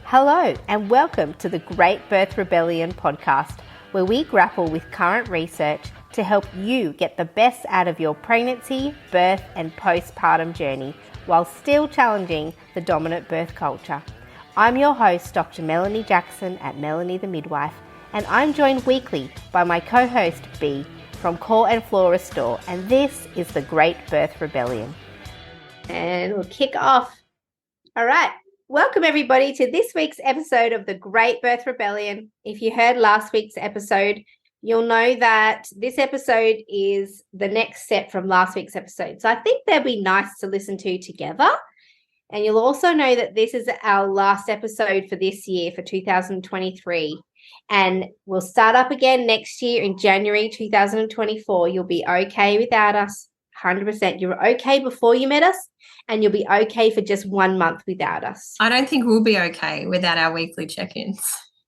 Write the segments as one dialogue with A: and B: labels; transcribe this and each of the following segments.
A: Hello and welcome to the Great Birth Rebellion podcast, where we grapple with current research to help you get the best out of your pregnancy, birth and postpartum journey while still challenging the dominant birth culture. I'm your host, Dr. Melanie Jackson at Melanie the Midwife, and I'm joined weekly by my co-host B from Core and Flora Store, and this is the Great Birth Rebellion. And we'll kick off. All right. Welcome, everybody, to this week's episode of the Great Birth Rebellion. If you heard last week's episode, you'll know that this episode is the next step from last week's episode. So I think they'll be nice to listen to together. And you'll also know that this is our last episode for this year, for 2023. And we'll start up again next year in January 2024. You'll be okay without us, 100%. You were okay before you met us. And you'll be okay for just 1 month without us.
B: I don't think we'll be okay without our weekly check-ins.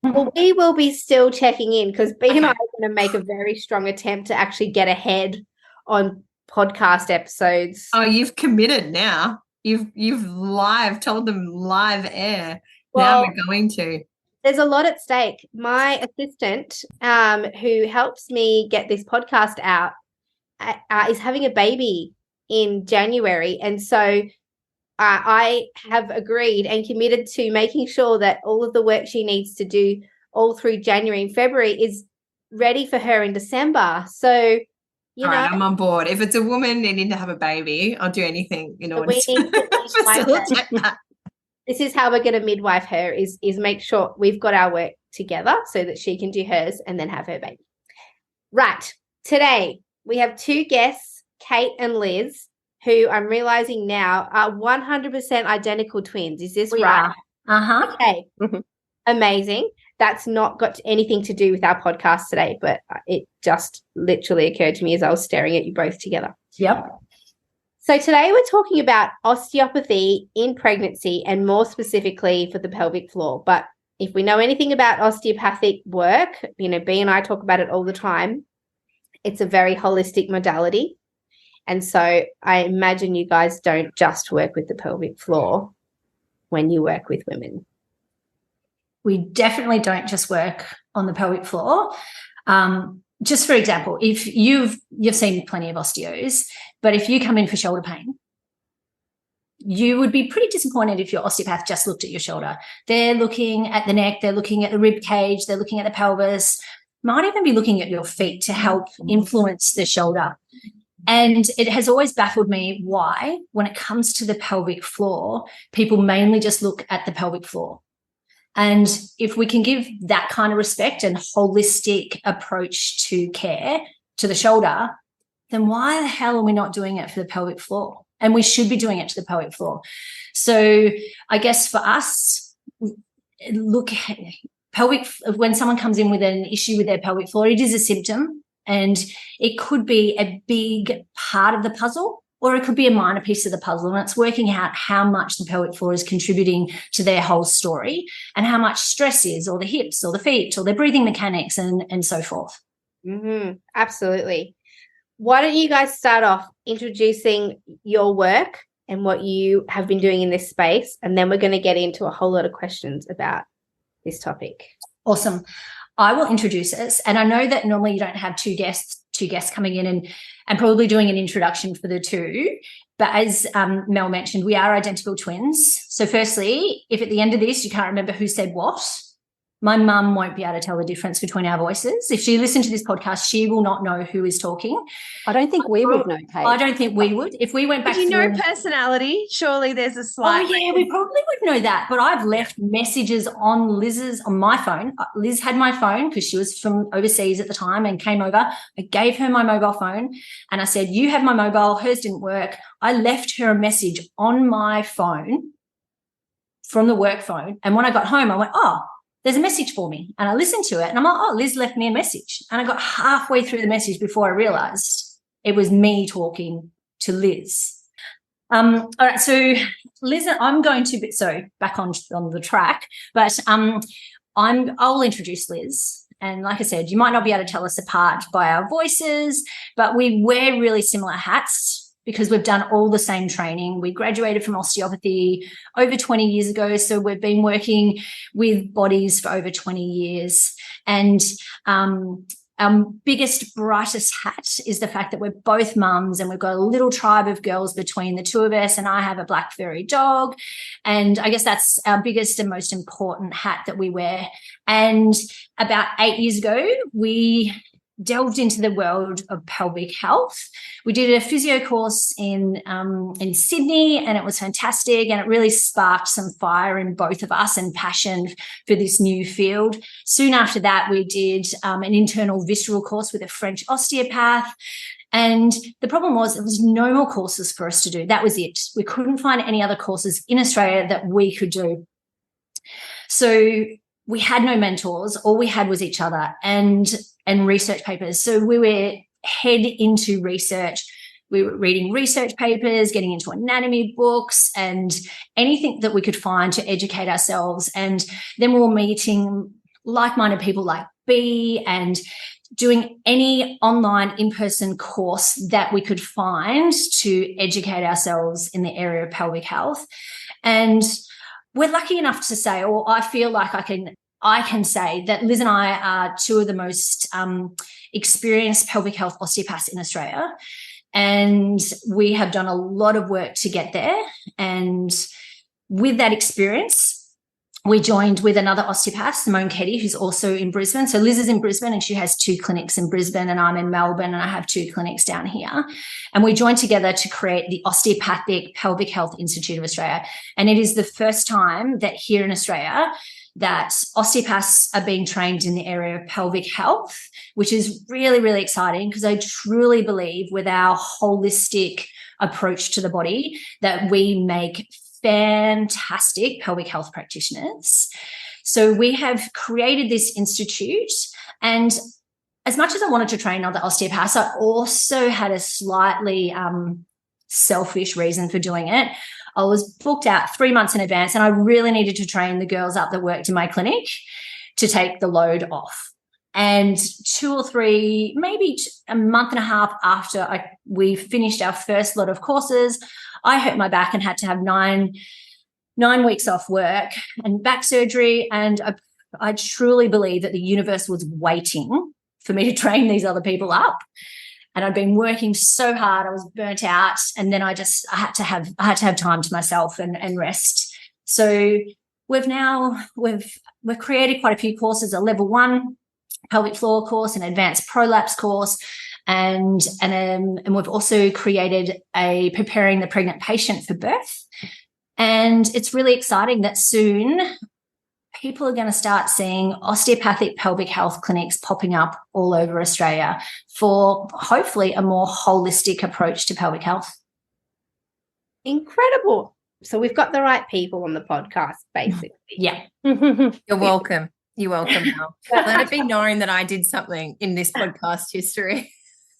A: Well, we will be still checking in because B and I are going to make a very strong attempt to actually get ahead on podcast episodes.
B: Oh, you've committed now. You've told them live air.
A: Well,
B: now we're going to.
A: There's a lot at stake. My assistant, who helps me get this podcast out, is having a baby in January, and so I have agreed and committed to making sure that all of the work she needs to do all through January and February is ready for her in December. So, you know,
B: I'm on board. If it's a woman needing to have a baby, I'll do anything in order to facilitate that.
A: This is how we're going to midwife her, is make sure we've got our work together so that she can do hers and then have her baby. Right. Today we have two guests, Kate and Liz, who I'm realizing now are 100% identical twins. Is this right?
B: Uh-huh.
A: Okay. Mm-hmm. Amazing. That's not got anything to do with our podcast today, but it just literally occurred to me as I was staring at you both together.
B: Yep.
A: So today we're talking about osteopathy in pregnancy and more specifically for the pelvic floor. But if we know anything about osteopathic work, B and I talk about it all the time. It's a very holistic modality. And so I imagine you guys don't just work with the pelvic floor when you work with women.
C: We definitely don't just work on the pelvic floor. Just for example, if you've seen plenty of osteos, but if you come in for shoulder pain, you would be pretty disappointed if your osteopath just looked at your shoulder. They're looking at the neck, they're looking at the rib cage, they're looking at the pelvis, might even be looking at your feet to help influence the shoulder. And it has always baffled me why, when it comes to the pelvic floor, people mainly just look at the pelvic floor. And if we can give that kind of respect and holistic approach to care to the shoulder, then why the hell are we not doing it for the pelvic floor? And we should be doing it to the pelvic floor. So I guess for us, when someone comes in with an issue with their pelvic floor, it is a symptom. And it could be a big part of the puzzle, or it could be a minor piece of the puzzle. And it's working out how much the pelvic floor is contributing to their whole story and how much stress is, or the hips or the feet or their breathing mechanics and so forth.
A: Mm-hmm. Absolutely. Why don't you guys start off introducing your work and what you have been doing in this space, and then we're going to get into a whole lot of questions about this topic.
C: Awesome. I will introduce us, and I know that normally you don't have two guests coming in and probably doing an introduction for the two, but as Mel mentioned, we are identical twins. So firstly, if at the end of this you can't remember who said what, my mum won't be able to tell the difference between our voices. If she listened to this podcast, she will not know who is talking.
D: I don't think we would know, Kate.
C: I don't think we would. If we went back
B: to personality, surely there's a slight...
C: Oh, yeah, we probably would know that. But I've left messages on my phone. Liz had my phone because she was from overseas at the time and came over. I gave her my mobile phone and I said, you have my mobile. Hers didn't work. I left her a message on my phone from the work phone. And when I got home, I went, oh, there's a message for me. And I listened to it and I'm like, oh, Liz left me a message. And I got halfway through the message before I realized it was me talking to Liz. All right, so Liz, I'm going to be, so back on the track, but I'll introduce Liz. And like I said, you might not be able to tell us apart by our voices, but we wear really similar hats because we've done all the same training. We graduated from osteopathy over 20 years ago, so we've been working with bodies for over 20 years. And our biggest, brightest hat is the fact that we're both mums and we've got a little tribe of girls between the two of us, and I have a black furry dog. And I guess that's our biggest and most important hat that we wear. And about 8 years ago, we delved into the world of pelvic health. We did a physio course in Sydney, and it was fantastic, and it really sparked some fire in both of us and passion for this new field. Soon after that, we did an internal visceral course with a French osteopath, and the problem was there was no more courses for us to do. That was it. We couldn't find any other courses in Australia that we could do. So we had no mentors. All we had was each other and research papers. So we were head into research. We were reading research papers, getting into anatomy books, and anything that we could find to educate ourselves. And then we were meeting like-minded people like B and doing any online in-person course that we could find to educate ourselves in the area of pelvic health. And we're lucky enough to say, or I feel like I can say that Liz and I are two of the most experienced pelvic health osteopaths in Australia. And we have done a lot of work to get there. And with that experience, we joined with another osteopath, Simone Keddy, who's also in Brisbane. So Liz is in Brisbane and she has 2 clinics in Brisbane, and I'm in Melbourne and I have 2 clinics down here. And we joined together to create the Osteopathic Pelvic Health Institute of Australia. And it is the first time that here in Australia that osteopaths are being trained in the area of pelvic health, which is really, really exciting, because I truly believe with our holistic approach to the body that we make fantastic pelvic health practitioners. So we have created this institute, and as much as I wanted to train other osteopaths, I also had a slightly selfish reason for doing it. I was booked out 3 months in advance, and I really needed to train the girls up that worked in my clinic to take the load off. And 2 or 3, maybe a month and a half after we finished our first lot of courses, I hurt my back and had to have 9 weeks off work and back surgery. And I truly believe that the universe was waiting for me to train these other people up. And I'd been working so hard, I was burnt out, and then I had to have time to myself and rest. So we've created quite a few courses: a level 1 pelvic floor course, an advanced prolapse course, and we've also created a preparing the pregnant patient for birth. And it's really exciting that soon people are going to start seeing osteopathic pelvic health clinics popping up all over Australia for hopefully a more holistic approach to pelvic health.
A: Incredible. So we've got the right people on the podcast, basically.
C: Yeah.
B: You're welcome. You're welcome, Mel. Let it be known that I did something in this podcast history.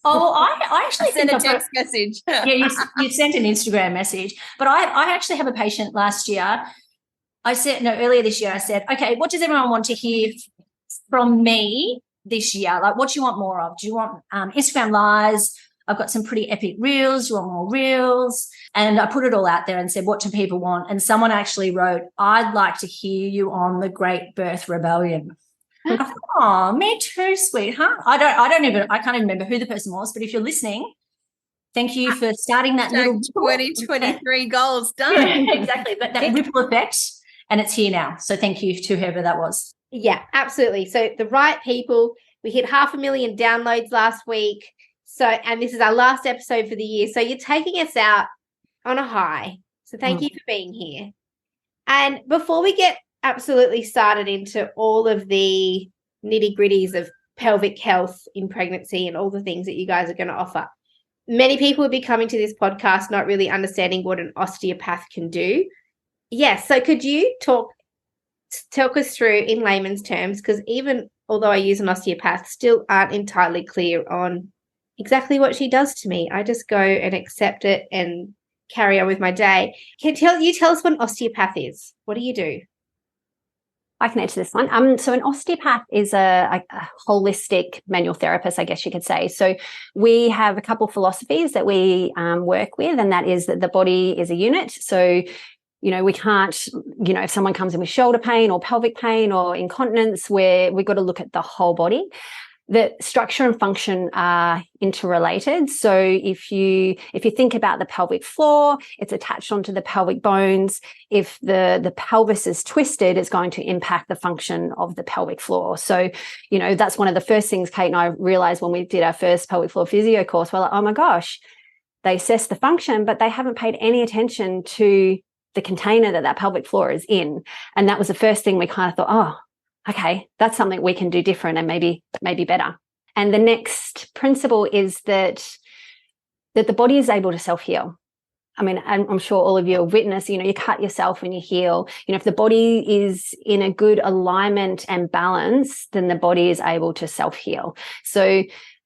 C: Oh, I actually
B: sent a text message.
C: Yeah, you sent an Instagram message. But I actually have a patient last year. Earlier this year, I said, okay, what does everyone want to hear from me this year? Like, what do you want more of? Do you want Instagram lives? I've got some pretty epic reels. Do you want more reels? And I put it all out there and said, what do people want? And someone actually wrote, I'd like to hear you on the Great Birth Rebellion. I thought, oh, me too, sweetheart. I can't even remember who the person was, but if you're listening, thank you for starting that little
B: 2023 goals done.
C: Yeah, exactly. But that ripple effect, and it's here now. So thank you to whoever that was.
A: Yeah, absolutely. So the right people, we hit 500,000 downloads last week. So, and this is our last episode for the year. So you're taking us out on a high. So thank you for being here. And before we get absolutely started into all of the nitty-gritties of pelvic health in pregnancy and all the things that you guys are going to offer, many people will be coming to this podcast not really understanding what an osteopath can do. Yes. So could you talk us through in layman's terms, because even although I use an osteopath, still aren't entirely clear on exactly what she does to me. I just go and accept it and carry on with my day. Can you tell us what an osteopath is? What do you do?
D: I can answer this one. So an osteopath is a holistic manual therapist, I guess you could say. So we have a couple of philosophies that we work with, and that is that the body is a unit. So, we can't, if someone comes in with shoulder pain or pelvic pain or incontinence, we've got to look at the whole body. The structure and function are interrelated. So if you think about the pelvic floor, it's attached onto the pelvic bones. If the pelvis is twisted, it's going to impact the function of the pelvic floor. So, that's one of the first things Kate and I realized when we did our first pelvic floor physio course. We're like, oh my gosh, they assess the function, but they haven't paid any attention to the container that pelvic floor is in. And that was the first thing we kind of thought, oh, okay, that's something we can do different and maybe better. And the next principle is that the body is able to self-heal. I mean, I'm sure all of you have witnessed, you cut yourself and you heal. If the body is in a good alignment and balance, then the body is able to self-heal. So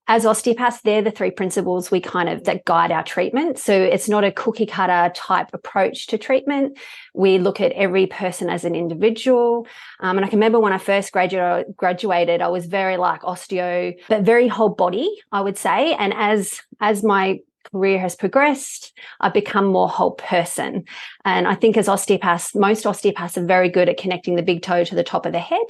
D: as osteopaths, they're the three principles that guide our treatment. So it's not a cookie cutter type approach to treatment. We look at every person as an individual. And I can remember when I first graduated, I was very like osteo, but very whole body, I would say. And as my career has progressed, I've become more whole person. And I think as osteopaths, most osteopaths are very good at connecting the big toe to the top of the head.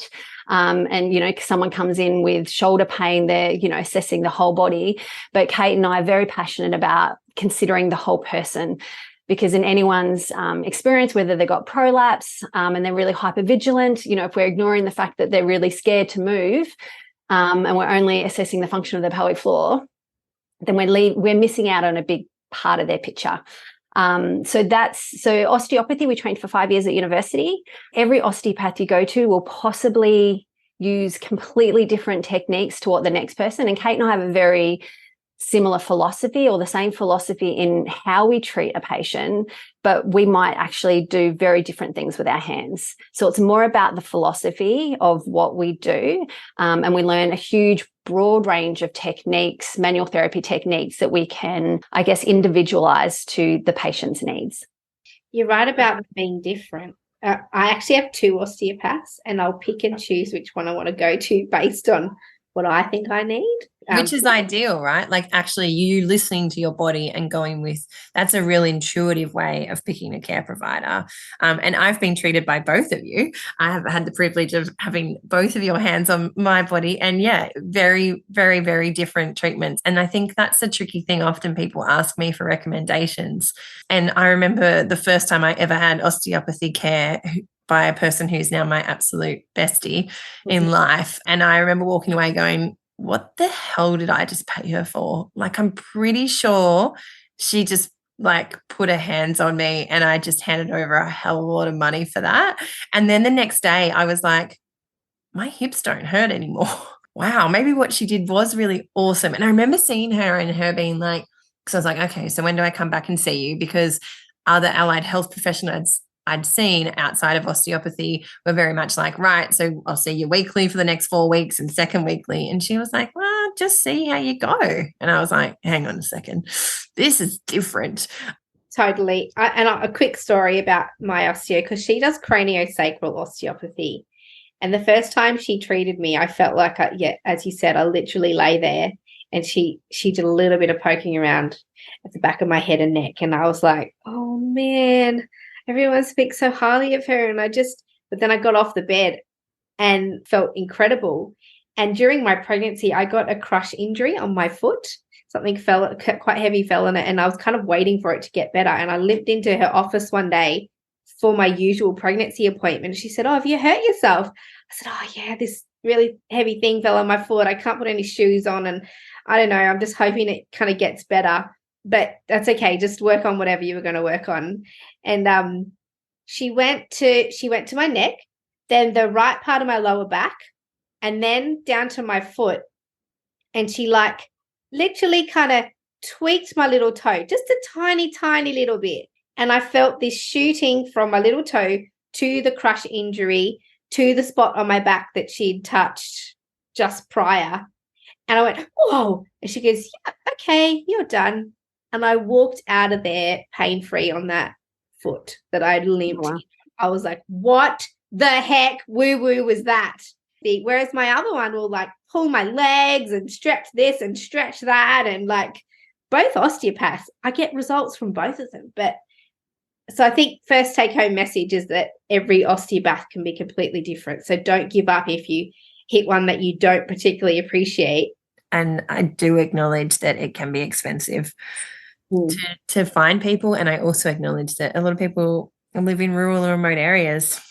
D: And, someone comes in with shoulder pain, they're, assessing the whole body. But Kate and I are very passionate about considering the whole person, because in anyone's experience, whether they got prolapse and they're really hypervigilant, if we're ignoring the fact that they're really scared to move and we're only assessing the function of the pelvic floor, then we're missing out on a big part of their picture. So osteopathy, we trained for 5 years at university. Every osteopath you go to will possibly use completely different techniques to what the next person. And Kate and I have a very similar philosophy, or the same philosophy in how we treat a patient, but we might actually do very different things with our hands. So it's more about the philosophy of what we do. And we learn a huge broad range of techniques, manual therapy techniques that we can, I guess, individualize to the patient's needs.
A: You're right about being different. I actually have 2 osteopaths, and I'll pick and choose which one I want to go to based on what I think I need.
B: Which is ideal, right? Like actually you listening to your body and going with, that's a real intuitive way of picking a care provider. And I've been treated by both of you. I have had the privilege of having both of your hands on my body, and very, very, very different treatments. And I think that's the tricky thing. Often people ask me for recommendations. And I remember the first time I ever had osteopathy care by a person who's now my absolute bestie in life. And I remember walking away going, what the hell did I just pay her for? Like, I'm pretty sure she just put her hands on me and I just handed over a hell of a lot of money for that. And then the next day I was like, my hips don't hurt anymore. Wow, maybe what she did was really awesome. And I remember seeing her and her being like, because I was like, okay, so when do I come back and see you? Because other allied health professionals I'd seen outside of osteopathy were very much like, right, so I'll see you weekly for the next 4 weeks and second weekly. And she was like, well, just see how you go. And I was like, hang on a second, this is different.
A: Totally. And a quick story about my osteo, because she does craniosacral osteopathy. And the first time she treated me, I felt like, as you said, I literally lay there and she did a little bit of poking around at the back of my head and neck. And I was like, oh, man, everyone speaks so highly of her. But then I got off the bed and felt incredible. And during my pregnancy, I got a crush injury on my foot. Something quite heavy fell on it, and I was kind of waiting for it to get better. And I limped into her office one day for my usual pregnancy appointment. She said, oh, have you hurt yourself? I said, oh, yeah, this really heavy thing fell on my foot. I can't put any shoes on. And I don't know, I'm just hoping it kind of gets better. But that's okay. Just work on whatever you were going to work on. And she went to my neck, then the right part of my lower back, and then down to my foot. And she literally kind of tweaked my little toe, just a tiny, tiny little bit. And I felt this shooting from my little toe to the crush injury to the spot on my back that she'd touched just prior. And I went, whoa. And she goes, yeah, okay, you're done. And I walked out of there pain-free on that foot that I'd limped.
D: Wow.
A: I was like, what the heck woo-woo was that? Whereas my other one will like pull my legs and stretch this and stretch that. And like both osteopaths, I get results from both of them. But so I think first take-home message is that every osteopath can be completely different. So don't give up if you hit one that you don't particularly appreciate.
B: And I do acknowledge that it can be expensive to find people. And I also acknowledge that a lot of people live in rural or remote areas,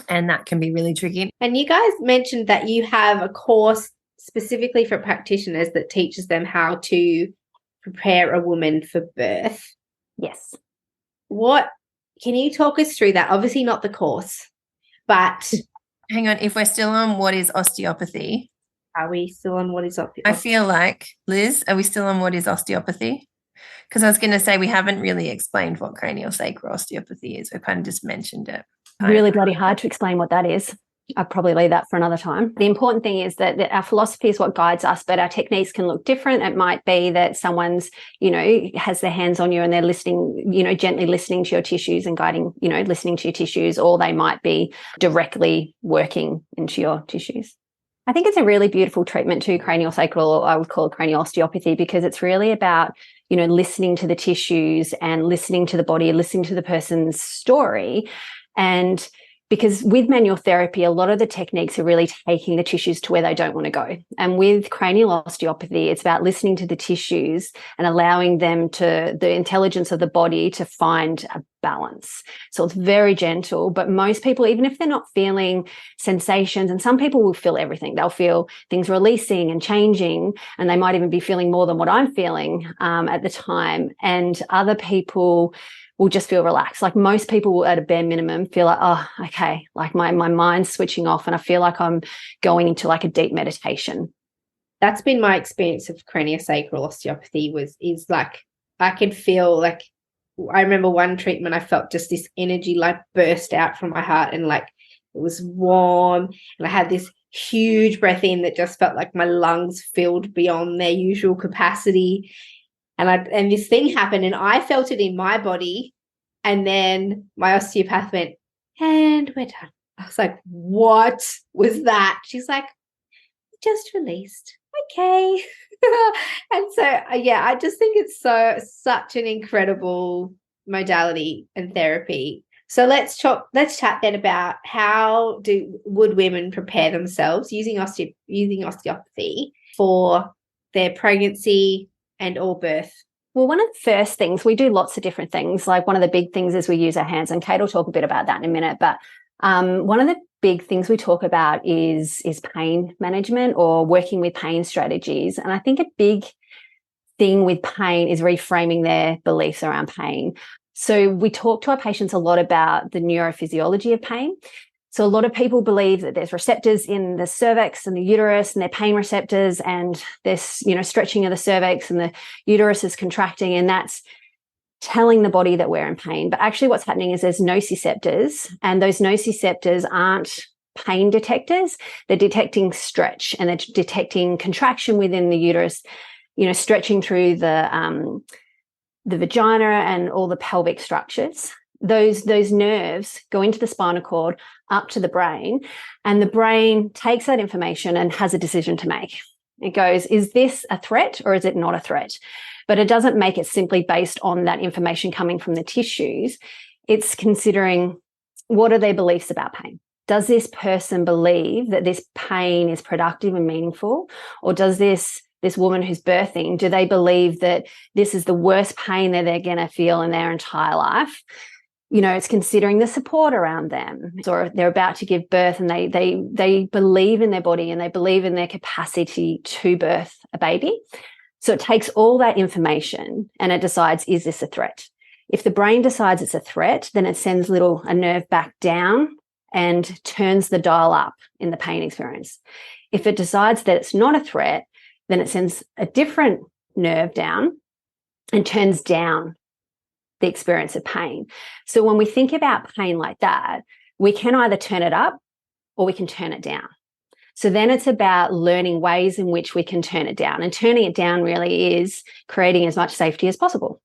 B: and that can be really tricky.
A: And you guys mentioned that you have a course specifically for practitioners that teaches them how to prepare a woman for birth.
D: Yes.
A: Can you talk us through that? Obviously not the course, but
B: hang on, if we're still on what is osteopathy?
A: Are we still on what is osteopathy?
B: I feel like, Liz, are we still on what is osteopathy? Because I was going to say we haven't really explained what craniosacral osteopathy is. We kind of just mentioned it.
D: Really bloody hard to explain what that is. I'll probably leave that for another time. The important thing is that our philosophy is what guides us, but our techniques can look different. It might be that someone's, has their hands on you and they're listening, gently listening to your tissues and guiding, listening to your tissues, or they might be directly working into your tissues. I think it's a really beautiful treatment to craniosacral, or I would call it cranial osteopathy, because it's really about, listening to the tissues and listening to the body, listening to the person's story. And because with manual therapy, a lot of the techniques are really taking the tissues to where they don't want to go. And with cranial osteopathy, it's about listening to the tissues and allowing them to, the intelligence of the body to find a balance. So it's very gentle, but most people, even if they're not feeling sensations, and some people will feel everything, they'll feel things releasing and changing, and they might even be feeling more than what I'm feeling at the time. And other people will just feel relaxed. Like most people will, at a bare minimum, feel like, oh, okay, like my mind's switching off and I feel like I'm going into like a deep meditation.
A: That's been my experience of craniosacral osteopathy is like, I can feel like, I remember one treatment, I felt just this energy like burst out from my heart, and like it was warm, and I had this huge breath in that just felt like my lungs filled beyond their usual capacity. And this thing happened and I felt it in my body. And then my osteopath went, and we're done. I was like, what was that? She's like, just released. Okay. And so, I just think it's such an incredible modality and therapy. So let's chat then about how would women prepare themselves using osteopathy for their pregnancy and or birth?
D: Well, one of the first things, we do lots of different things. Like one of the big things is we use our hands, and Kate will talk a bit about that in a minute. But one of the big things we talk about is pain management, or working with pain strategies. And I think a big thing with pain is reframing their beliefs around pain. So we talk to our patients a lot about the neurophysiology of pain. So a lot of people believe that there's receptors in the cervix and the uterus, and they're pain receptors, and there's, stretching of the cervix and the uterus is contracting, and that's telling the body that we're in pain. But actually what's happening is there's nociceptors, and those nociceptors aren't pain detectors. They're detecting stretch, and they're detecting contraction within the uterus, stretching through the vagina and all the pelvic structures. Those nerves go into the spinal cord up to the brain, and the brain takes that information and has a decision to make. It goes, is this a threat or is it not a threat? But it doesn't make it simply based on that information coming from the tissues. It's considering, what are their beliefs about pain? Does this person believe that this pain is productive and meaningful? Or does this woman who's birthing, do they believe that this is the worst pain that they're going to feel in their entire life? It's considering the support around them, or they're about to give birth and they believe in their body and they believe in their capacity to birth a baby. So it takes all that information and it decides, is this a threat? If the brain decides it's a threat, then it sends a nerve back down and turns the dial up in the pain experience. If it decides that it's not a threat, then it sends a different nerve down and turns down the experience of pain. So when we think about pain like that, we can either turn it up or we can turn it down. So then it's about learning ways in which we can turn it down. And turning it down really is creating as much safety as possible.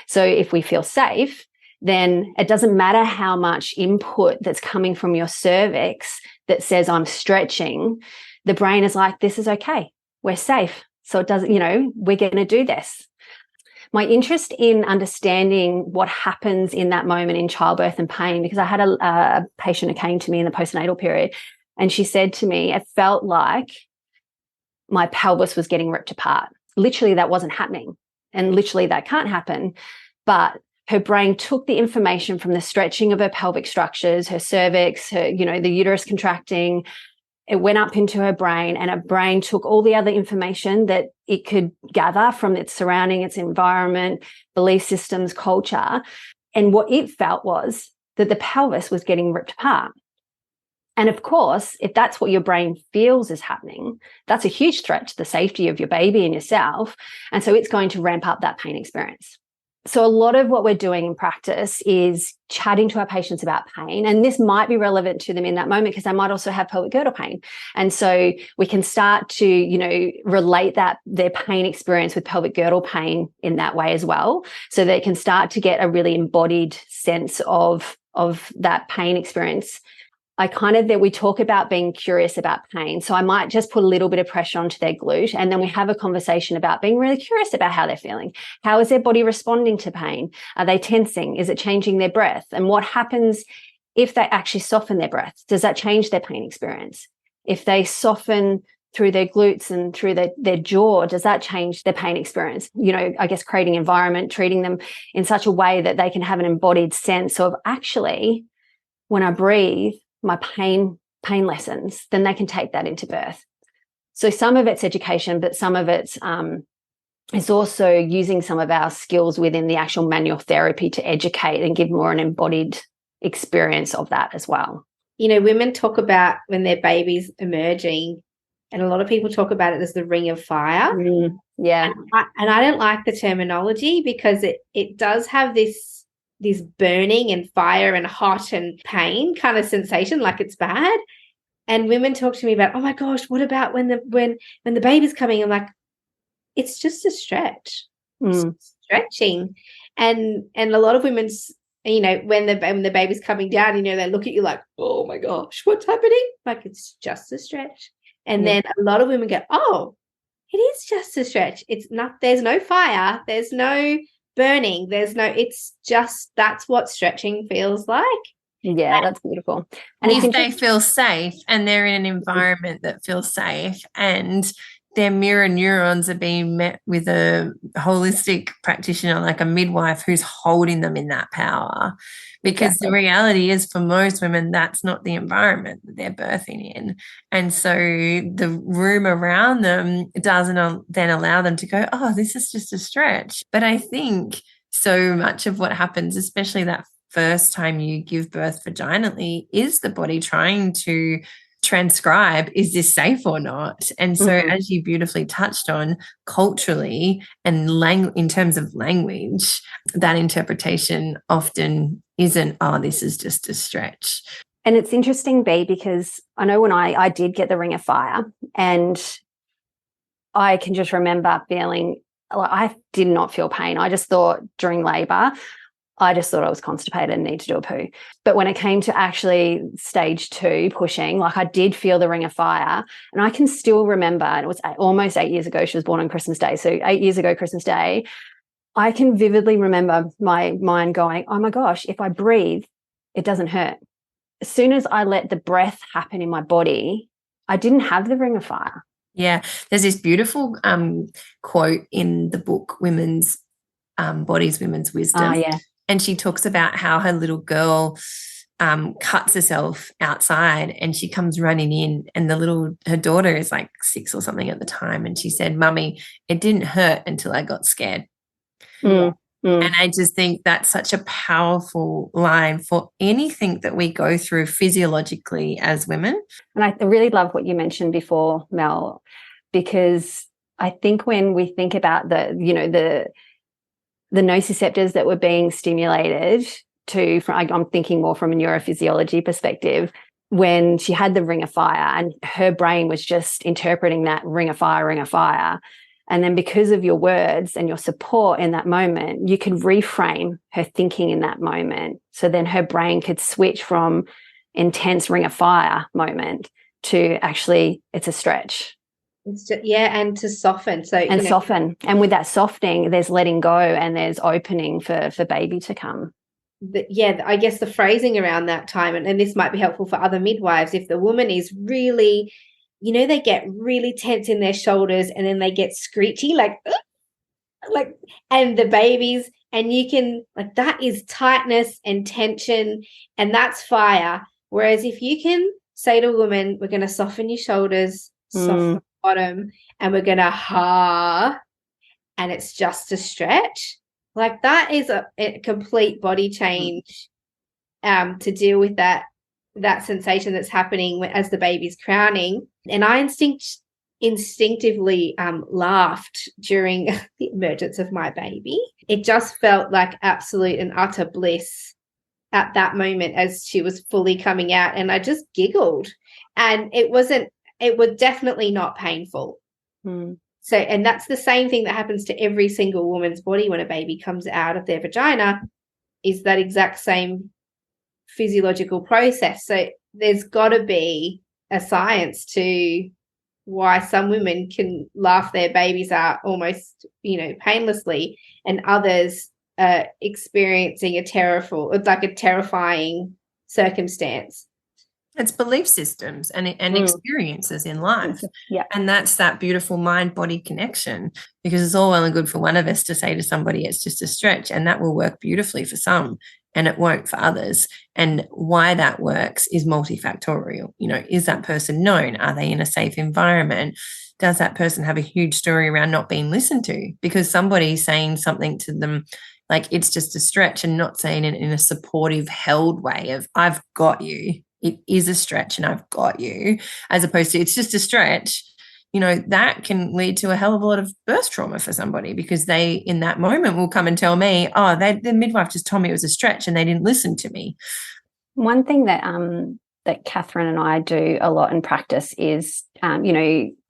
D: So if we feel safe, then it doesn't matter how much input that's coming from your cervix that says I'm stretching. The brain is like, this is okay. We're safe. So it doesn't, we're going to do this. My interest in understanding what happens in that moment in childbirth and pain, because I had a patient who came to me in the postnatal period, and she said to me, it felt like my pelvis was getting ripped apart. Literally, that wasn't happening. And literally, that can't happen. But her brain took the information from the stretching of her pelvic structures, her cervix, her, the uterus contracting. It went up into her brain, and her brain took all the other information that it could gather from its surrounding, its environment, belief systems, culture. And what it felt was that the pelvis was getting ripped apart. And of course, if that's what your brain feels is happening, that's a huge threat to the safety of your baby and yourself. And so it's going to ramp up that pain experience. So a lot of what we're doing in practice is chatting to our patients about pain. And this might be relevant to them in that moment because they might also have pelvic girdle pain. And so we can start to, relate their pain experience with pelvic girdle pain in that way as well. So they can start to get a really embodied sense of that pain experience. We talk about being curious about pain. So I might just put a little bit of pressure onto their glute, and then we have a conversation about being really curious about how they're feeling. How is their body responding to pain? Are they tensing? Is it changing their breath? And what happens if they actually soften their breath? Does that change their pain experience? If they soften through their glutes and through their jaw, does that change their pain experience? Creating environment, treating them in such a way that they can have an embodied sense of, actually, when I breathe, my pain lessens, then they can take that into birth. So some of it's education, but some of it's is also using some of our skills within the actual manual therapy to educate and give more an embodied experience of that as well.
A: Women talk about when their baby's emerging, and a lot of people talk about it as the ring of fire.
D: Yeah.
A: And I don't like the terminology because it does have this burning and fire and hot and pain kind of sensation, like it's bad. And women talk to me about, oh my gosh, what about when the baby's coming? I'm like, it's just a stretch. Stretching. And a lot of women's, when the baby's coming down, they look at you like, oh my gosh, what's happening? Like, it's just a stretch. And then a lot of women go, oh, it is just a stretch. It's not, there's no fire, there's no burning, it's just, that's what stretching feels like.
D: Yeah, that's beautiful. And
B: if they feel safe and they're in an environment that feels safe and their mirror neurons are being met with a holistic practitioner like a midwife who's holding them in that power, because the reality is, for most women, that's not the environment that they're birthing in. And so the room around them doesn't then allow them to go, oh, this is just a stretch. But I think so much of what happens, especially that first time you give birth vaginally, is the body trying to transcribe, is this safe or not? And so as you beautifully touched on, culturally and in terms of language, that interpretation often isn't, oh, this is just a stretch.
D: And it's interesting, B, because I know when I did get the ring of fire, and I can just remember feeling like I did not feel pain. I just thought during labor, I just thought I was constipated and needed to do a poo. But when it came to actually stage 2 pushing, like, I did feel the ring of fire. And I can still remember, and it was almost 8 years ago, she was born on Christmas Day. So 8 years ago, Christmas Day, I can vividly remember my mind going, oh my gosh, if I breathe, it doesn't hurt. As soon as I let the breath happen in my body, I didn't have the ring of fire.
B: Yeah. There's this beautiful quote in the book, Women's Bodies, Women's Wisdom.
D: Yeah.
B: And she talks about how her little girl cuts herself outside, and she comes running in, and her daughter is like 6 or something at the time. And she said, Mummy, it didn't hurt until I got scared. And I just think that's such a powerful line for anything that we go through physiologically as women.
D: And I really love what you mentioned before, Mel, because I think when we think about the nociceptors that were being stimulated I'm thinking more from a neurophysiology perspective, when she had the ring of fire and her brain was just interpreting that ring of fire. And then because of your words and your support in that moment, you could reframe her thinking in that moment. So then her brain could switch from intense ring of fire moment to actually it's a stretch.
A: It's just, and to soften. So
D: and soften. And with that softening, there's letting go and there's opening for baby to come.
A: I guess the phrasing around that time, and this might be helpful for other midwives, if the woman is really, they get really tense in their shoulders and then they get screechy, like, and the babies, and you can, like, that is tightness and tension, and that's fire. Whereas if you can say to a woman, we're going to soften your shoulders, soften the bottom, and we're going to and it's just a stretch, like that is a complete body change to deal with that sensation that's happening as the baby's crowning. And I instinctively laughed during the emergence of my baby. It just felt like absolute and utter bliss at that moment as she was fully coming out, and I just giggled, and it was definitely not painful. So, and that's the same thing that happens to every single woman's body when a baby comes out of their vagina, is that exact same physiological process. So there's got to be a science to why some women can laugh their babies out almost, painlessly, and others experiencing a terrifying circumstance.
B: It's belief systems and experiences in life.
D: Yeah.
B: And that's that beautiful mind-body connection, because it's all well and good for one of us to say to somebody it's just a stretch, and that will work beautifully for some and it won't for others. And why that works is multifactorial. Is that person known? Are they in a safe environment? Does that person have a huge story around not being listened to? Because somebody's saying something to them like it's just a stretch, and not saying it in a supportive, held way of I've got you. It is a stretch and I've got you, as opposed to it's just a stretch, that can lead to a hell of a lot of birth trauma for somebody, because they, in that moment, will come and tell me, the midwife just told me it was a stretch and they didn't listen to me.
D: One thing that Catherine and I do a lot in practice is,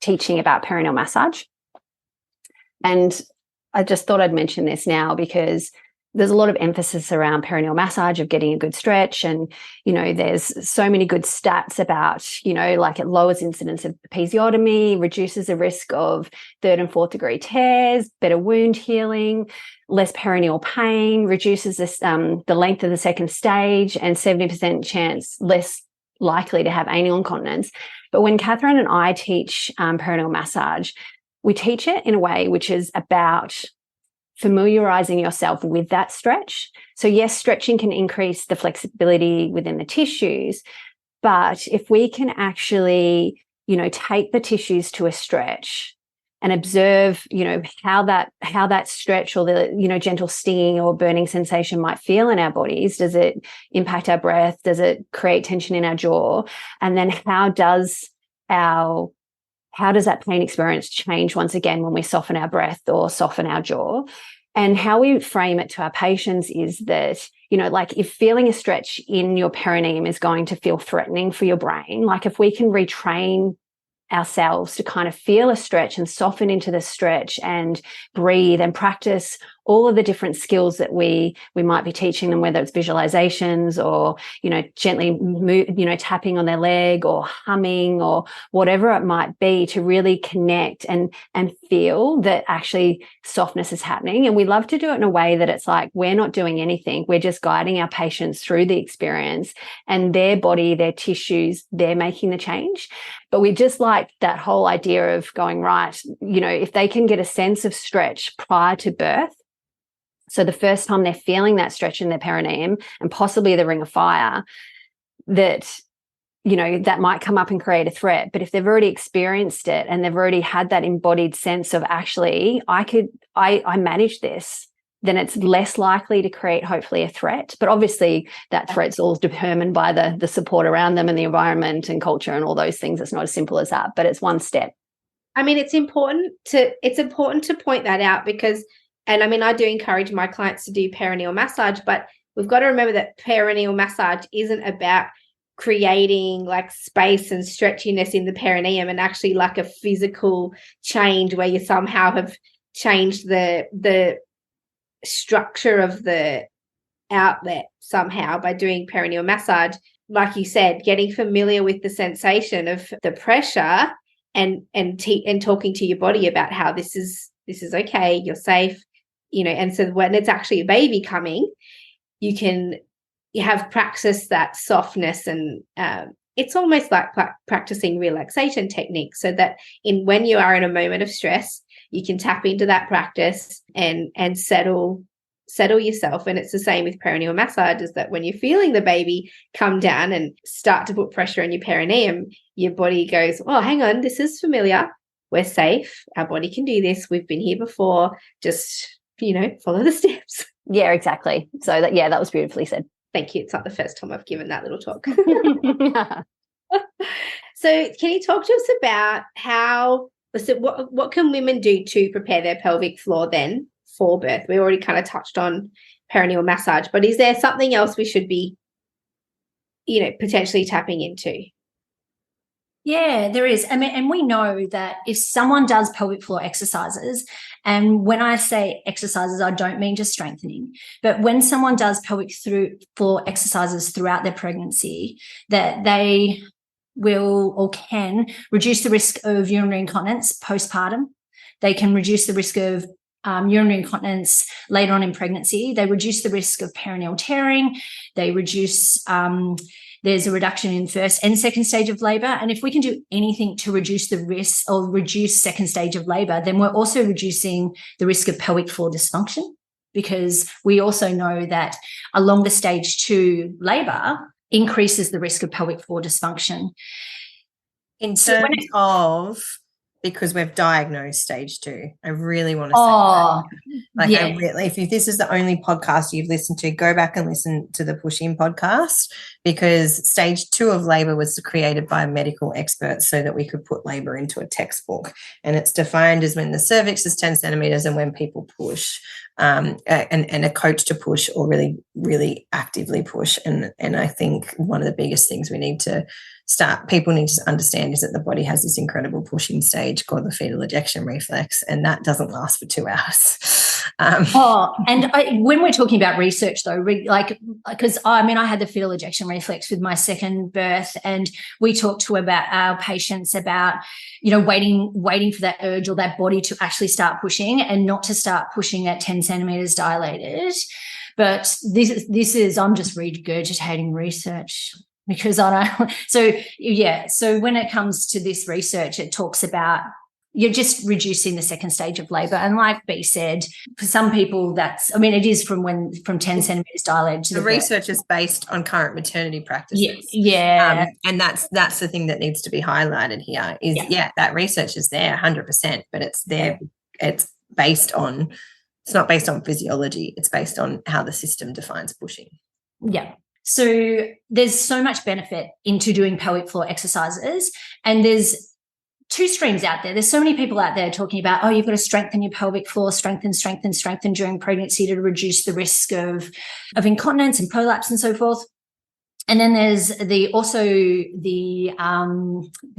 D: teaching about perineal massage. And I just thought I'd mention this now because there's a lot of emphasis around perineal massage, of getting a good stretch. And, there's so many good stats about, like it lowers incidence of episiotomy, reduces the risk of 3rd and 4th degree tears, better wound healing, less perineal pain, reduces the length of the second stage, and 70% chance less likely to have anal incontinence. But when Catherine and I teach perineal massage, we teach it in a way which is about familiarizing yourself with that stretch. So yes, stretching can increase the flexibility within the tissues, but if we can actually, take the tissues to a stretch and observe, how that stretch or the, gentle stinging or burning sensation might feel in our bodies. Does it impact our breath? Does it create tension in our jaw? And then how does that pain experience change once again when we soften our breath or soften our jaw? And how we frame it to our patients is that, like if feeling a stretch in your perineum is going to feel threatening for your brain, like if we can retrain ourselves to kind of feel a stretch and soften into the stretch and breathe and practice all of the different skills that we might be teaching them, whether it's visualizations or, gently move, tapping on their leg or humming or whatever it might be, to really connect and feel that actually softness is happening. And we love to do it in a way that it's like we're not doing anything. We're just guiding our patients through the experience, and their body, their tissues, they're making the change. But we just like that whole idea of going, right, if they can get a sense of stretch prior to birth, so the first time they're feeling that stretch in their perineum and possibly the ring of fire, that, that might come up and create a threat. But if they've already experienced it and they've already had that embodied sense of actually, I manage this, then it's less likely to create hopefully a threat. But obviously that threat's all determined by the support around them and the environment and culture and all those things. It's not as simple as that, but it's one step.
A: I mean, it's important to point that out because, and I mean, I do encourage my clients to do perineal massage, but we've got to remember that perineal massage isn't about creating like space and stretchiness in the perineum, and actually like a physical change where you somehow have changed the structure of the outlet somehow by doing perineal massage. Like you said, getting familiar with the sensation of the pressure and talking to your body about how this is okay, you're safe, and so when it's actually a baby coming, you have practiced that softness, and it's almost like practicing relaxation techniques, so that when you are in a moment of stress, you can tap into that practice and settle yourself. And it's the same with perineal massage, is that when you're feeling the baby come down and start to put pressure on your perineum, your body goes, oh, hang on, this is familiar. We're safe. Our body can do this. We've been here before. Just, follow the steps.
D: Yeah, exactly. So that was beautifully said.
A: Thank you. It's not the first time I've given that little talk. So can you talk to us about what can women do to prepare their pelvic floor then for birth? We already kind of touched on perineal massage, but is there something else we should be, potentially tapping into?
C: Yeah, there is. I mean, and we know that if someone does pelvic floor exercises, and when I say exercises, I don't mean just strengthening, but when someone does pelvic floor exercises throughout their pregnancy, that they will or can reduce the risk of urinary incontinence postpartum. They can reduce the risk of urinary incontinence later on in pregnancy. They reduce the risk of perineal tearing. They reduce there's a reduction in first and second stage of labor. And if we can do anything to reduce the risk or reduce second stage of labor, then we're also reducing the risk of pelvic floor dysfunction, because we also know that a longer stage 2 labor increases the risk of pelvic floor dysfunction.
B: In terms of, because we've diagnosed stage 2, I really want to say that. If this is the only podcast you've listened to, go back and listen to the Push In podcast, because stage 2 of labour was created by medical experts so that we could put labour into a textbook. And it's defined as when the cervix is 10 centimetres and when people push, and a coach to push or really, really actively push. And I think one of the biggest things people need to understand is that the body has this incredible pushing stage called the fetal ejection reflex, and that doesn't last for 2 hours.
C: When we're talking about research, though, because I had the fetal ejection reflex with my second birth, and we talked to about our patients about, waiting for that urge or that body to actually start pushing, and not to start pushing at 10 centimeters dilated. But this is I'm just regurgitating research, because I don't. So when it comes to this research, it talks about you're just reducing the second stage of labor. And like B said, for some people it is from 10 centimeters dilated to the
B: research is based on current maternity practices.
C: Yeah.
B: And that's the thing that needs to be highlighted here is, that research is there 100%, but it's there. It's not based on physiology. It's based on how the system defines pushing.
C: Yeah. So there's so much benefit into doing pelvic floor exercises, and there's 2 streams out there. There's so many people out there talking about, you've got to strengthen your pelvic floor, strengthen during pregnancy to reduce the risk of incontinence and prolapse and so forth. And then there's the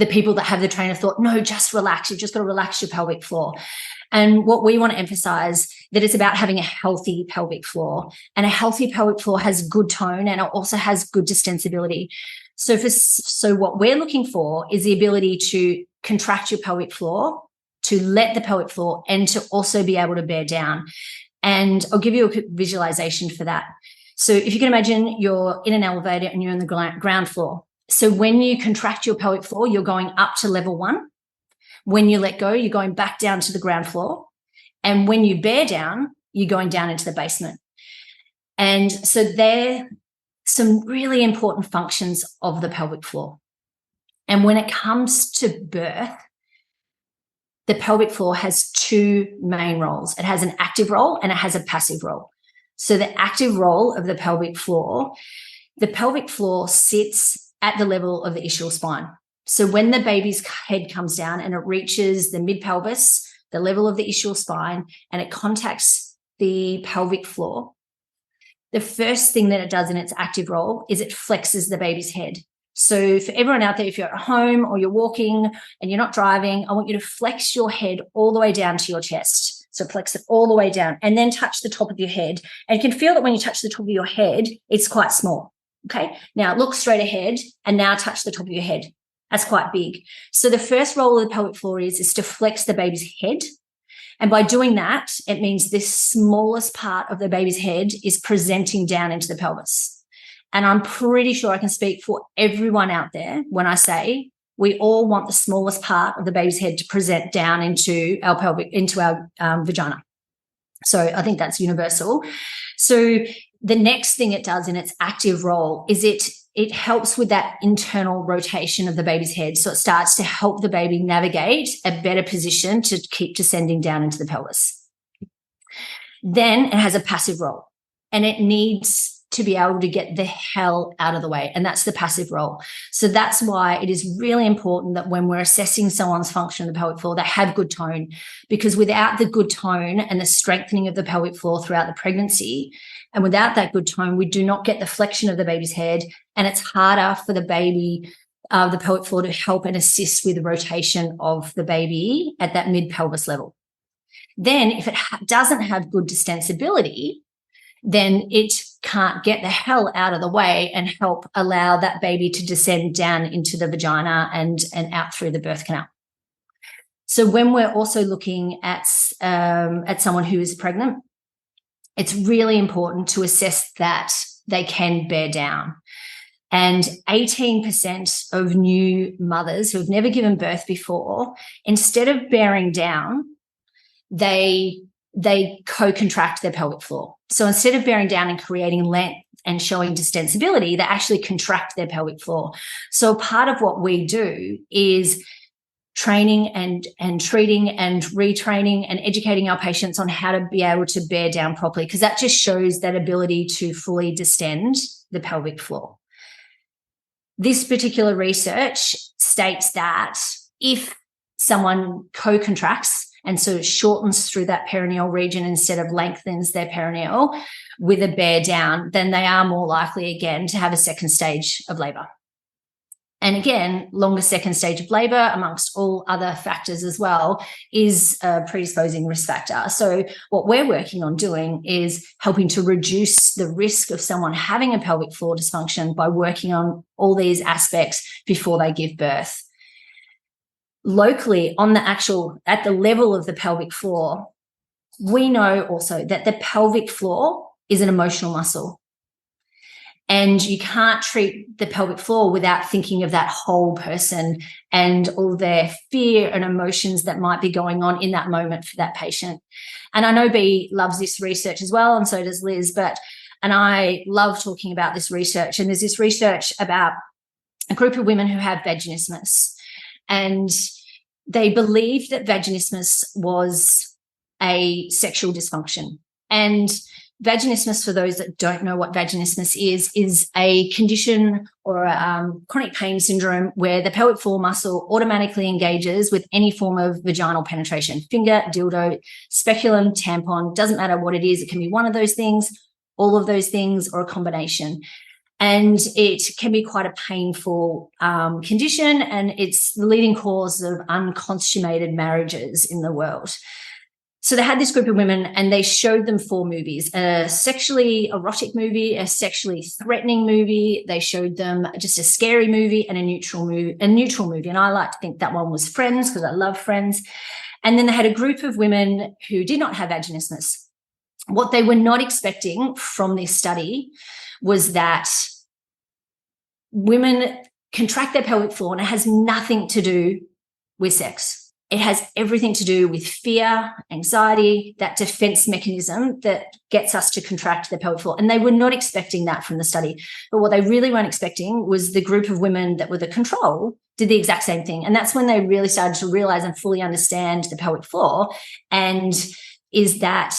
C: people that have the train of thought, no, just relax. You've just got to relax your pelvic floor. And what we want to emphasize, that it's about having a healthy pelvic floor, and a healthy pelvic floor has good tone, and it also has good distensibility. So what we're looking for is the ability to contract your pelvic floor, to let the pelvic floor, and to also be able to bear down. And I'll give you a quick visualization for that. So if you can imagine you're in an elevator and you're on the ground floor. So when you contract your pelvic floor, you're going up to level 1. When you let go, you're going back down to the ground floor. And when you bear down, you're going down into the basement. And so they're some really important functions of the pelvic floor. And when it comes to birth, the pelvic floor has 2 main roles. It has an active role and it has a passive role. So the active role of the pelvic floor sits at the level of the ischial spine. So when the baby's head comes down and it reaches the mid-pelvis, the level of the ischial spine, and it contacts the pelvic floor, the first thing that it does in its active role is it flexes the baby's head. So for everyone out there, if you're at home or you're walking and you're not driving, I want you to flex your head all the way down to your chest. So flex it all the way down and then touch the top of your head. And you can feel that when you touch the top of your head, it's quite small. Okay. Now look straight ahead and now touch the top of your head. That's quite big. So the first role of the pelvic floor is to flex the baby's head. And by doing that, it means this smallest part of the baby's head is presenting down into the pelvis. And I'm pretty sure I can speak for everyone out there when I say we all want the smallest part of the baby's head to present down into our pelvic, into our vagina. So I think that's universal. So the next thing it does in its active role is it helps with that internal rotation of the baby's head. So it starts to help the baby navigate a better position to keep descending down into the pelvis. Then it has a passive role, and it needs to be able to get the hell out of the way. And that's the passive role. So that's why it is really important that when we're assessing someone's function of the pelvic floor, they have good tone, because without the good tone and the strengthening of the pelvic floor throughout the pregnancy, and without that good tone, we do not get the flexion of the baby's head, and it's harder for the baby, the pelvic floor, to help and assist with the rotation of the baby at that mid-pelvis level. Then if it doesn't have good distensibility, then it can't get the hell out of the way and help allow that baby to descend down into the vagina and out through the birth canal. So when we're also looking at someone who is pregnant, it's really important to assess that they can bear down. And 18% of new mothers who have never given birth before, instead of bearing down, they co-contract their pelvic floor. So instead of bearing down and creating length and showing distensibility, they actually contract their pelvic floor. So part of what we do is training and treating and retraining and educating our patients on how to be able to bear down properly, because that just shows that ability to fully distend the pelvic floor. This particular research states that if someone co-contracts and so it shortens through that perineal region instead of lengthens their perineal with a bear down, then they are more likely again to have a second stage of labour. And again, longer second stage of labour, amongst all other factors as well, is a predisposing risk factor. So what we're working on doing is helping to reduce the risk of someone having a pelvic floor dysfunction by working on all these aspects before they give birth. Locally, at the level of the pelvic floor, we know also that the pelvic floor is an emotional muscle. And you can't treat the pelvic floor without thinking of that whole person and all their fear and emotions that might be going on in that moment for that patient. And I know Bea loves this research as well, and so does Liz, and I love talking about this research. And there's this research about a group of women who have vaginismus, and they believed that vaginismus was a sexual dysfunction. And vaginismus, for those that don't know what vaginismus is a condition or a chronic pain syndrome where the pelvic floor muscle automatically engages with any form of vaginal penetration, finger, dildo, speculum, tampon, doesn't matter what it is. It can be one of those things, all of those things, or a combination. And it can be quite a painful condition, and it's the leading cause of unconsummated marriages in the world. So they had this group of women and they showed them 4 movies, a sexually erotic movie, a sexually threatening movie. They showed them just a scary movie and a neutral movie. And I like to think that one was Friends, because I love Friends. And then they had a group of women who did not have vaginismus. What they were not expecting from this study was that women contract their pelvic floor, and it has nothing to do with sex. It has everything to do with fear, anxiety, that defense mechanism that gets us to contract the pelvic floor. And they were not expecting that from the study. But what they really weren't expecting was the group of women that were the control did the exact same thing. And that's when they really started to realize and fully understand the pelvic floor, and is that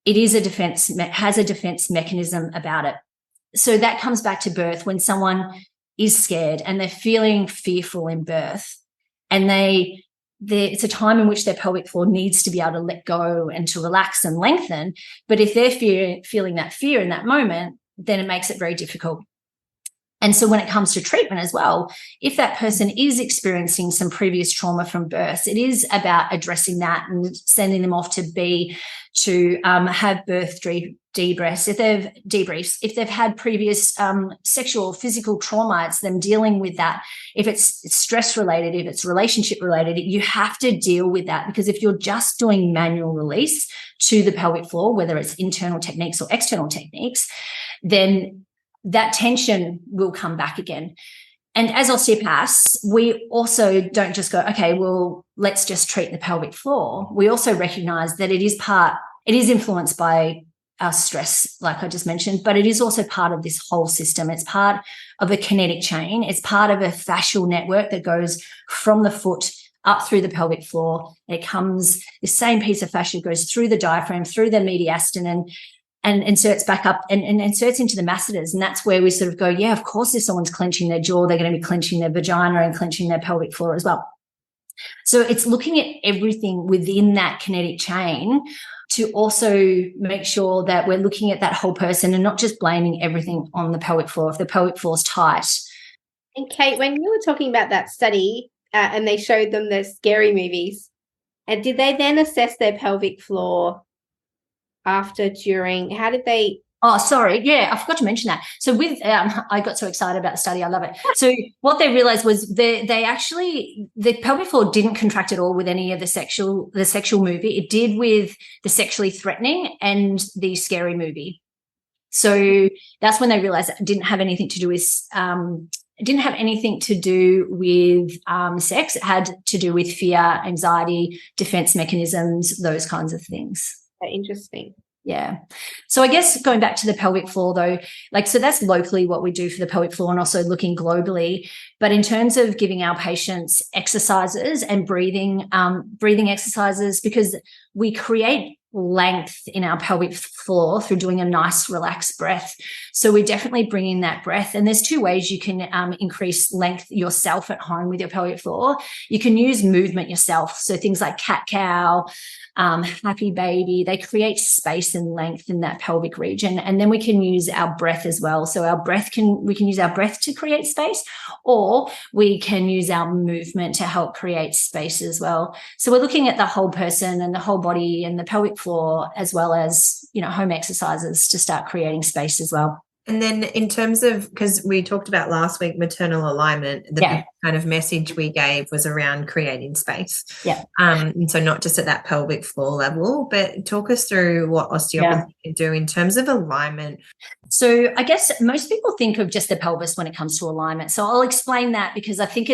C: it is has a defense mechanism about it. So that comes back to birth, when someone is scared and they're feeling fearful in birth, and it's a time in which their pelvic floor needs to be able to let go and to relax and lengthen. But if they're feeling that fear in that moment, then it makes it very difficult. And so when it comes to treatment as well, if that person is experiencing some previous trauma from birth, it is about addressing that and sending them off to have birth debriefs. If they've had previous sexual, physical trauma, it's them dealing with that. If it's stress related, if it's relationship related, you have to deal with that, because if you're just doing manual release to the pelvic floor, whether it's internal techniques or external techniques, then that tension will come back again. And as osteopaths, we also don't just go, okay, well, let's just treat the pelvic floor. We also recognize that it is influenced by our stress, like I just mentioned, but it is also part of this whole system. It's part of a kinetic chain. It's part of a fascial network that goes from the foot up through the pelvic floor. It comes, the same piece of fascia goes through the diaphragm, through the mediastinum, and inserts back up and inserts into the masseters. And that's where we sort of go, yeah, of course, if someone's clenching their jaw, they're going to be clenching their vagina and clenching their pelvic floor as well. So it's looking at everything within that kinetic chain to also make sure that we're looking at that whole person and not just blaming everything on the pelvic floor if the pelvic floor is tight.
A: And Kate, when you were talking about that study and they showed them the scary movies, and did they then assess their pelvic floor after, during? How did they?
C: Oh, sorry. Yeah, I forgot to mention that. So with I got so excited about the study. I love it. So what they realized was they actually, the pelvic floor didn't contract at all with any of the sexual movie. It did with the sexually threatening and the scary movie. So that's when they realized that it didn't have anything to do with sex. It had to do with fear, anxiety, defense mechanisms, those kinds of things.
A: Interesting.
C: Yeah. So I guess going back to the pelvic floor though, so that's locally what we do for the pelvic floor and also looking globally. But in terms of giving our patients exercises and breathing exercises, because we create length in our pelvic floor through doing a nice relaxed breath. So we definitely bring in that breath. And there's two ways you can increase length yourself at home with your pelvic floor. You can use movement yourself. So things like cat-cow, happy baby, they create space and length in that pelvic region. And then we can use our breath as well. So we can use our breath to create space, or we can use our movement to help create space as well. So we're looking at the whole person and the whole body and the pelvic floor, as well as, home exercises to start creating space as well.
B: And then in terms of, because we talked about last week, maternal alignment, the big kind of message we gave was around creating space.
C: Yeah.
B: And so not just at that pelvic floor level, but talk us through what osteopathy can do in terms of alignment.
C: So I guess most people think of just the pelvis when it comes to alignment. So I'll explain that, because I think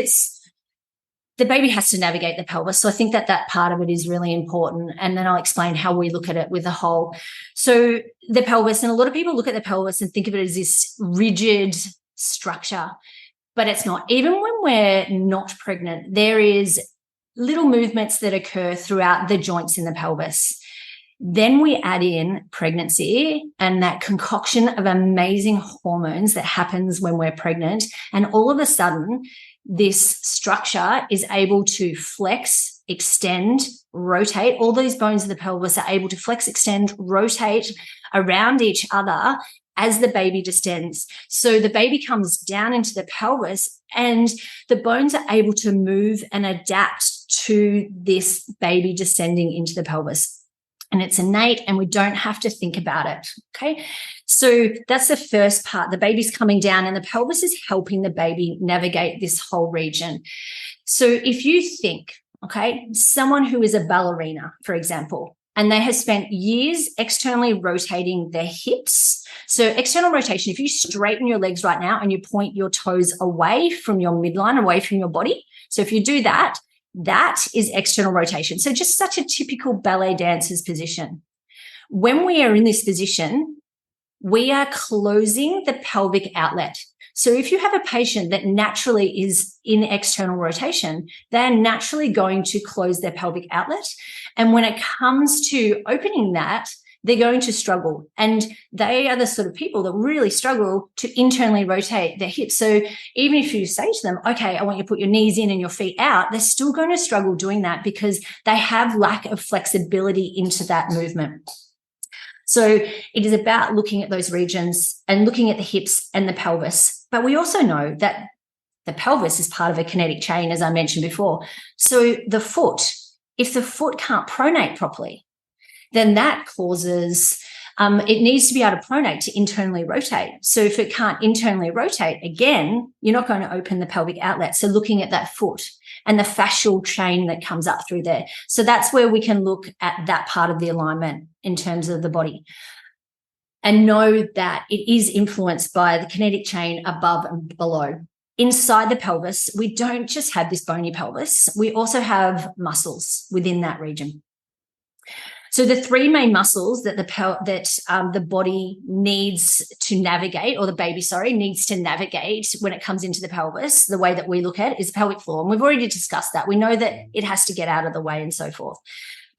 C: the baby has to navigate the pelvis. So I think that part of it is really important. And then I'll explain how we look at it with the whole. So the pelvis, and a lot of people look at the pelvis and think of it as this rigid structure, but it's not. Even when we're not pregnant, there is little movements that occur throughout the joints in the pelvis. Then we add in pregnancy and that concoction of amazing hormones that happens when we're pregnant. And all of a sudden, this structure is able to flex, extend, rotate. All these bones of the pelvis are able to flex, extend, rotate around each other as the baby descends. So the baby comes down into the pelvis and the bones are able to move and adapt to this baby descending into the pelvis. And it's innate and we don't have to think about it, okay? So that's the first part. The baby's coming down and the pelvis is helping the baby navigate this whole region. So if you think, okay, someone who is a ballerina, for example, and they have spent years externally rotating their hips. So external rotation, if you straighten your legs right now and you point your toes away from your midline, away from your body. So if you do that, that is external rotation. So just such a typical ballet dancer's position. When we are in this position, we are closing the pelvic outlet. So if you have a patient that naturally is in external rotation, they're naturally going to close their pelvic outlet. And when it comes to opening that, they're going to struggle. And they are the sort of people that really struggle to internally rotate their hips. So even if you say to them, okay, I want you to put your knees in and your feet out, they're still going to struggle doing that because they have lack of flexibility into that movement. So it is about looking at those regions and looking at the hips and the pelvis But we also know that the pelvis is part of a kinetic chain, as I mentioned before. So the foot, if the foot can't pronate properly, then that causes it needs to be able to pronate to internally rotate. So if it can't internally rotate, again, you're not going to open the pelvic outlet. So looking at that foot and the fascial chain that comes up through there. So that's where we can look at that part of the alignment in terms of the body and know that it is influenced by the kinetic chain above and below. Inside the pelvis, we don't just have this bony pelvis. We also have muscles within that region. So the three main muscles that the body needs to navigate, or the baby, needs to navigate when it comes into the pelvis, the way that we look at it is the pelvic floor. And we've already discussed that. We know that it has to get out of the way and so forth.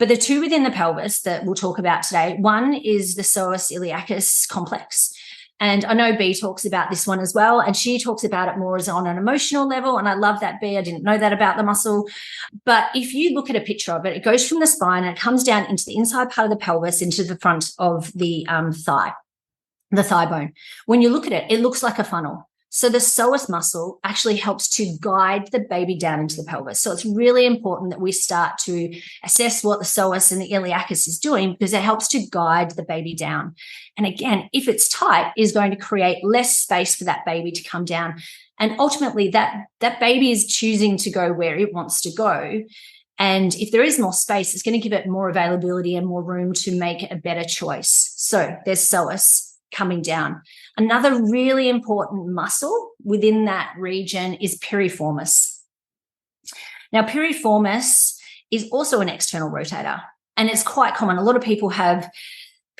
C: But the two within the pelvis that we'll talk about today, one is the psoas iliacus complex. And I know B talks about this one as well, and she talks about it more as on an emotional level. And I love that, B. I didn't know that about the muscle. But if you look at a picture of it, it goes from the spine and it comes down into the inside part of the pelvis, into the front of the thigh bone. When you look at it, it looks like a funnel. So the psoas muscle actually helps to guide the baby down into the pelvis. So it's really important that we start to assess what the psoas and the iliacus is doing, because it helps to guide the baby down. And again, if it's tight, is going to create less space for that baby to come down. And ultimately that baby is choosing to go where it wants to go. And if there is more space, it's going to give it more availability and more room to make a better choice. So there's psoas coming down. Another really important muscle within that region is piriformis. Now, piriformis is also an external rotator, and it's quite common. A lot of people have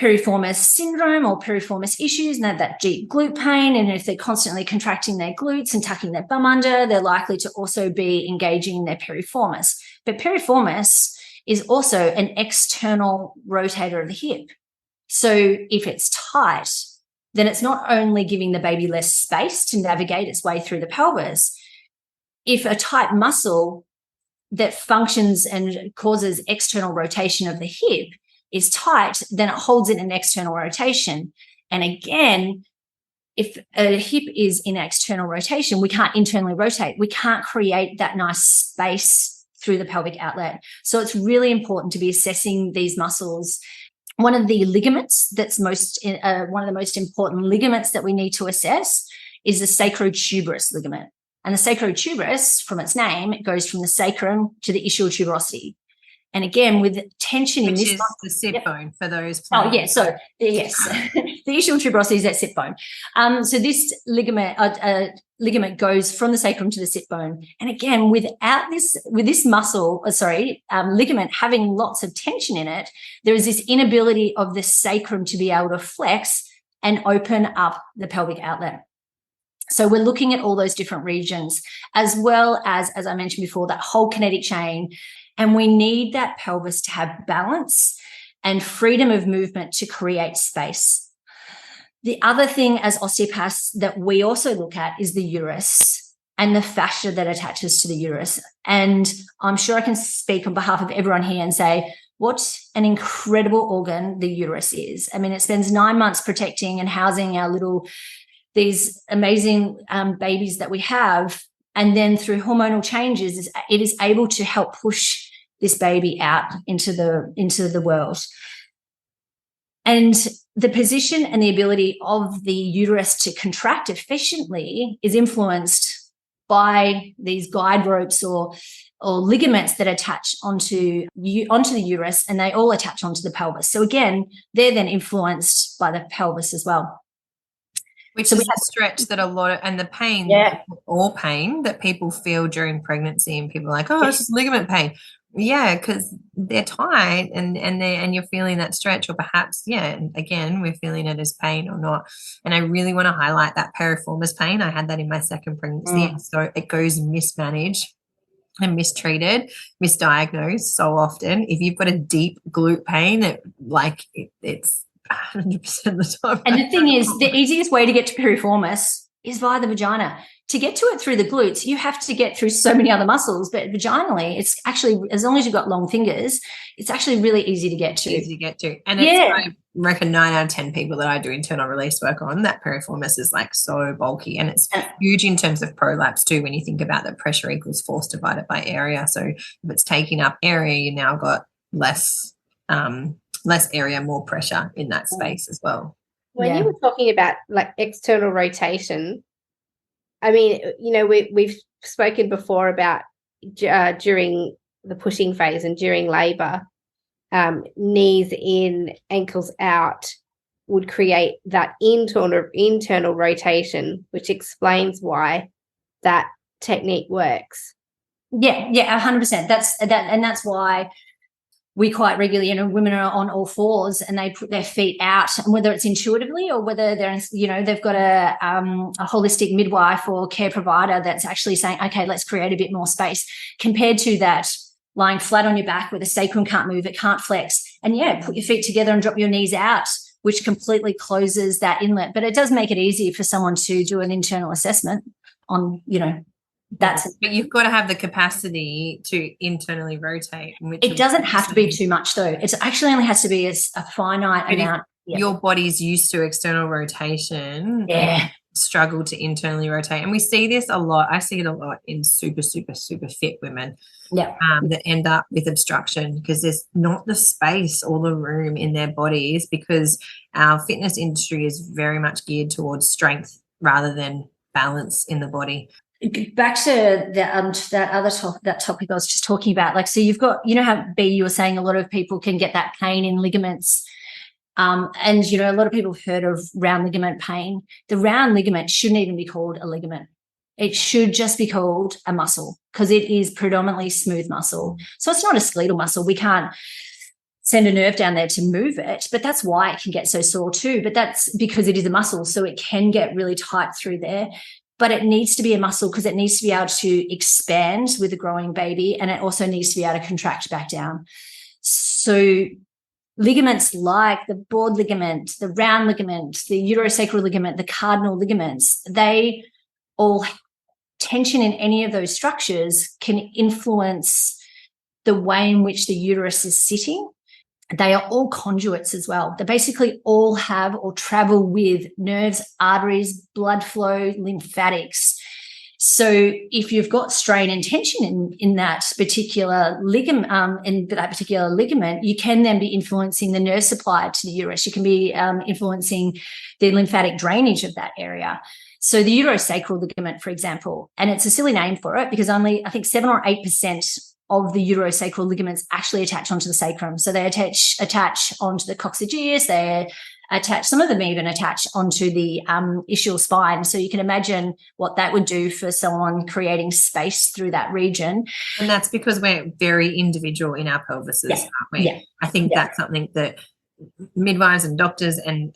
C: piriformis syndrome or piriformis issues and have that deep glute pain. And if they're constantly contracting their glutes and tucking their bum under, they're likely to also be engaging in their piriformis. But piriformis is also an external rotator of the hip. So if it's tight, then it's not only giving the baby less space to navigate its way through the pelvis. If a tight muscle that functions and causes external rotation of the hip is tight, then it holds it in external rotation. And again, if a hip is in external rotation, we can't internally rotate. We can't create that nice space through the pelvic outlet. So it's really important to be assessing these muscles. One of the ligaments that's one of the most important ligaments that we need to assess is the sacrotuberous ligament. And the sacrotuberous, from its name, it goes from the sacrum to the ischial tuberosity. And again, with tension in this,
B: is the sit bone for those.
C: Oh, yeah. So yes, the ischial tuberosity is that sit bone. So this ligament goes from the sacrum to the sit bone. And again, with this muscle, ligament having lots of tension in it, there is this inability of the sacrum to be able to flex and open up the pelvic outlet. So we're looking at all those different regions, as well as I mentioned before, that whole kinetic chain. And we need that pelvis to have balance and freedom of movement to create space. The other thing as osteopaths that we also look at is the uterus and the fascia that attaches to the uterus. And I'm sure I can speak on behalf of everyone here and say what an incredible organ the uterus is. I mean, it spends 9 months protecting and housing these amazing babies that we have. And then through hormonal changes, it is able to help push this baby out into the world. And the position and the ability of the uterus to contract efficiently is influenced by these guide ropes or ligaments that attach onto the uterus, and they all attach onto the pelvis. So again, they're then influenced by the pelvis as well.
B: Which is a stretch that and the pain, or pain that people feel during pregnancy, and people are like, oh, it's just ligament pain. Yeah, because they're tight and you're feeling that stretch, or perhaps, again, we're feeling it as pain or not. And I really want to highlight that piriformis pain. I had that in my second pregnancy. So it goes mismanaged and mistreated, misdiagnosed so often. If you've got a deep glute pain, it's 100% of the time.
C: And the thing is, the easiest way to get to piriformis is via the vagina. To get to it through the glutes, you have to get through so many other muscles, but vaginally, it's actually, as long as you've got long fingers, it's actually really easy to get to.
B: And it's reckon 9 out of 10 people that I do internal release work on, that piriformis is like so bulky, and it's huge in terms of prolapse too, when you think about that pressure equals force divided by area. So if it's taking up area, you now got less area, more pressure in that space as well.
A: When you were talking about like external rotation, I mean, you know, we've spoken before about during the pushing phase and during labour, knees in, ankles out would create that internal rotation, which explains why that technique works.
C: Yeah, 100%. That's why we quite regularly, you know, women are on all fours and they put their feet out, and whether it's intuitively or whether they're, you know, they've got a holistic midwife or care provider that's actually saying, okay, let's create a bit more space, compared to that lying flat on your back where the sacrum can't move, it can't flex. And put your feet together and drop your knees out, which completely closes that inlet. But it does make it easier for someone to do an internal assessment on, you know, but
B: you've got to have the capacity to internally rotate.
C: It doesn't have to be too much, though. It actually only has to be a finite amount.
B: Your body's used to external rotation. Struggle to internally rotate, and we see this a lot. I see it a lot in super fit women that end up with obstruction because there's not the space or the room in their bodies, because our fitness industry is very much geared towards strength rather than balance in the body.
C: Back to that topic I was just talking about, like, so you've got, you know how B, you were saying a lot of people can get that pain in ligaments, and you know, a lot of people have heard of round ligament pain. The round ligament shouldn't even be called a ligament. It should just be called a muscle, because it is predominantly smooth muscle. So it's not a skeletal muscle. We can't send a nerve down there to move it, but that's why it can get so sore too. But that's because it is a muscle, so it can get really tight through there. But it needs to be a muscle because it needs to be able to expand with a growing baby, and it also needs to be able to contract back down. So ligaments like the broad ligament, the round ligament, the urosacral ligament, the cardinal ligaments, they all, tension in any of those structures can influence the way in which the uterus is sitting. They are all conduits as well. They basically all have or travel with nerves, arteries, blood flow, lymphatics. So if you've got strain and tension in that particular ligament, you can then be influencing the nerve supply to the uterus. You can be influencing the lymphatic drainage of that area. So the urosacral ligament, for example, and it's a silly name for it because only I think 7 or 8% of the urosacral ligaments actually attach onto the sacrum. So they attach onto the coccygeus, some of them even attach onto the ischial spine. So you can imagine what that would do for someone creating space through that region.
B: And that's because we're very individual in our pelvises, aren't we?
C: Yeah.
B: I think that's something that midwives and doctors and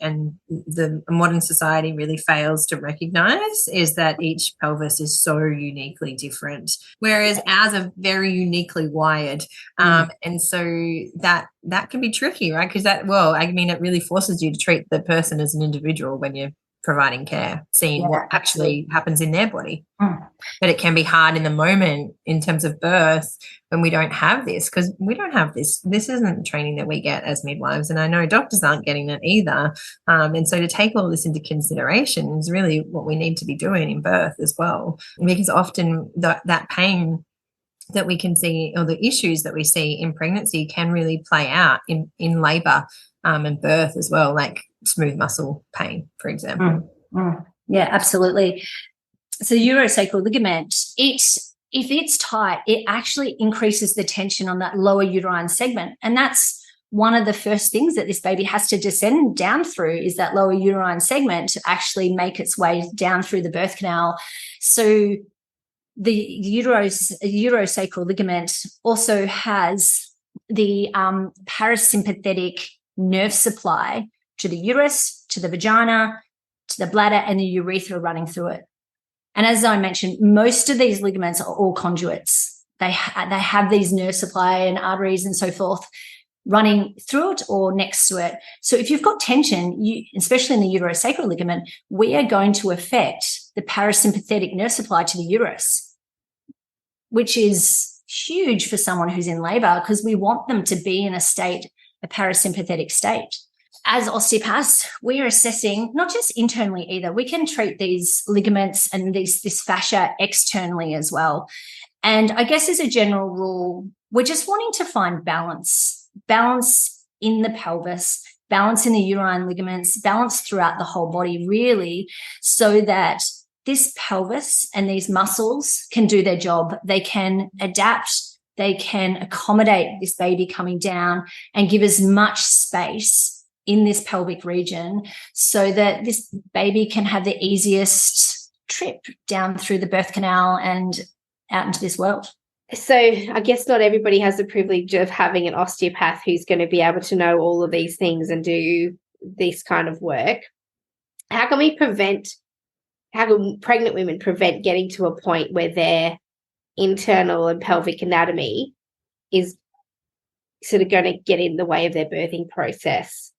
B: the modern society really fails to recognize, is that each pelvis is so uniquely different, whereas ours are very uniquely wired. And so that can be tricky, right? Because it really forces you to treat the person as an individual when you're providing care, seeing what actually happens in their body. But it can be hard in the moment in terms of birth when we don't have this, because we don't have this. This isn't training that we get as midwives, and I know doctors aren't getting it either. And so to take all this into consideration is really what we need to be doing in birth as well, because often that pain that we can see, or the issues that we see in pregnancy, can really play out in labour and birth as well, like smooth muscle pain, for example.
C: Yeah, absolutely. So urosacral ligament, if it's tight, it actually increases the tension on that lower uterine segment. And that's one of the first things that this baby has to descend down through, is that lower uterine segment to actually make its way down through the birth canal. So the urosacral ligament also has the parasympathetic nerve supply to the uterus, to the vagina, to the bladder, and the urethra running through it. And as I mentioned, most of these ligaments are all conduits. They have these nerve supply and arteries and so forth running through it or next to it. So if you've got tension, especially in the urosacral ligament, we are going to affect the parasympathetic nerve supply to the uterus, which is huge for someone who's in labour, because we want them to be in a parasympathetic state. as osteopaths, we're assessing not just internally either. We can treat these ligaments and this fascia externally as well. And I guess as a general rule, we're just wanting to find balance in the pelvis, balance in the uterine ligaments, balance throughout the whole body, really, so that this pelvis and these muscles can do their job. They can adapt, they can accommodate this baby coming down and give as much space in this pelvic region so that this baby can have the easiest trip down through the birth canal and out into this world.
A: So I guess not everybody has the privilege of having an osteopath who's going to be able to know all of these things and do this kind of work. How can pregnant women prevent getting to a point where their internal and pelvic anatomy is sort of going to get in the way of their birthing process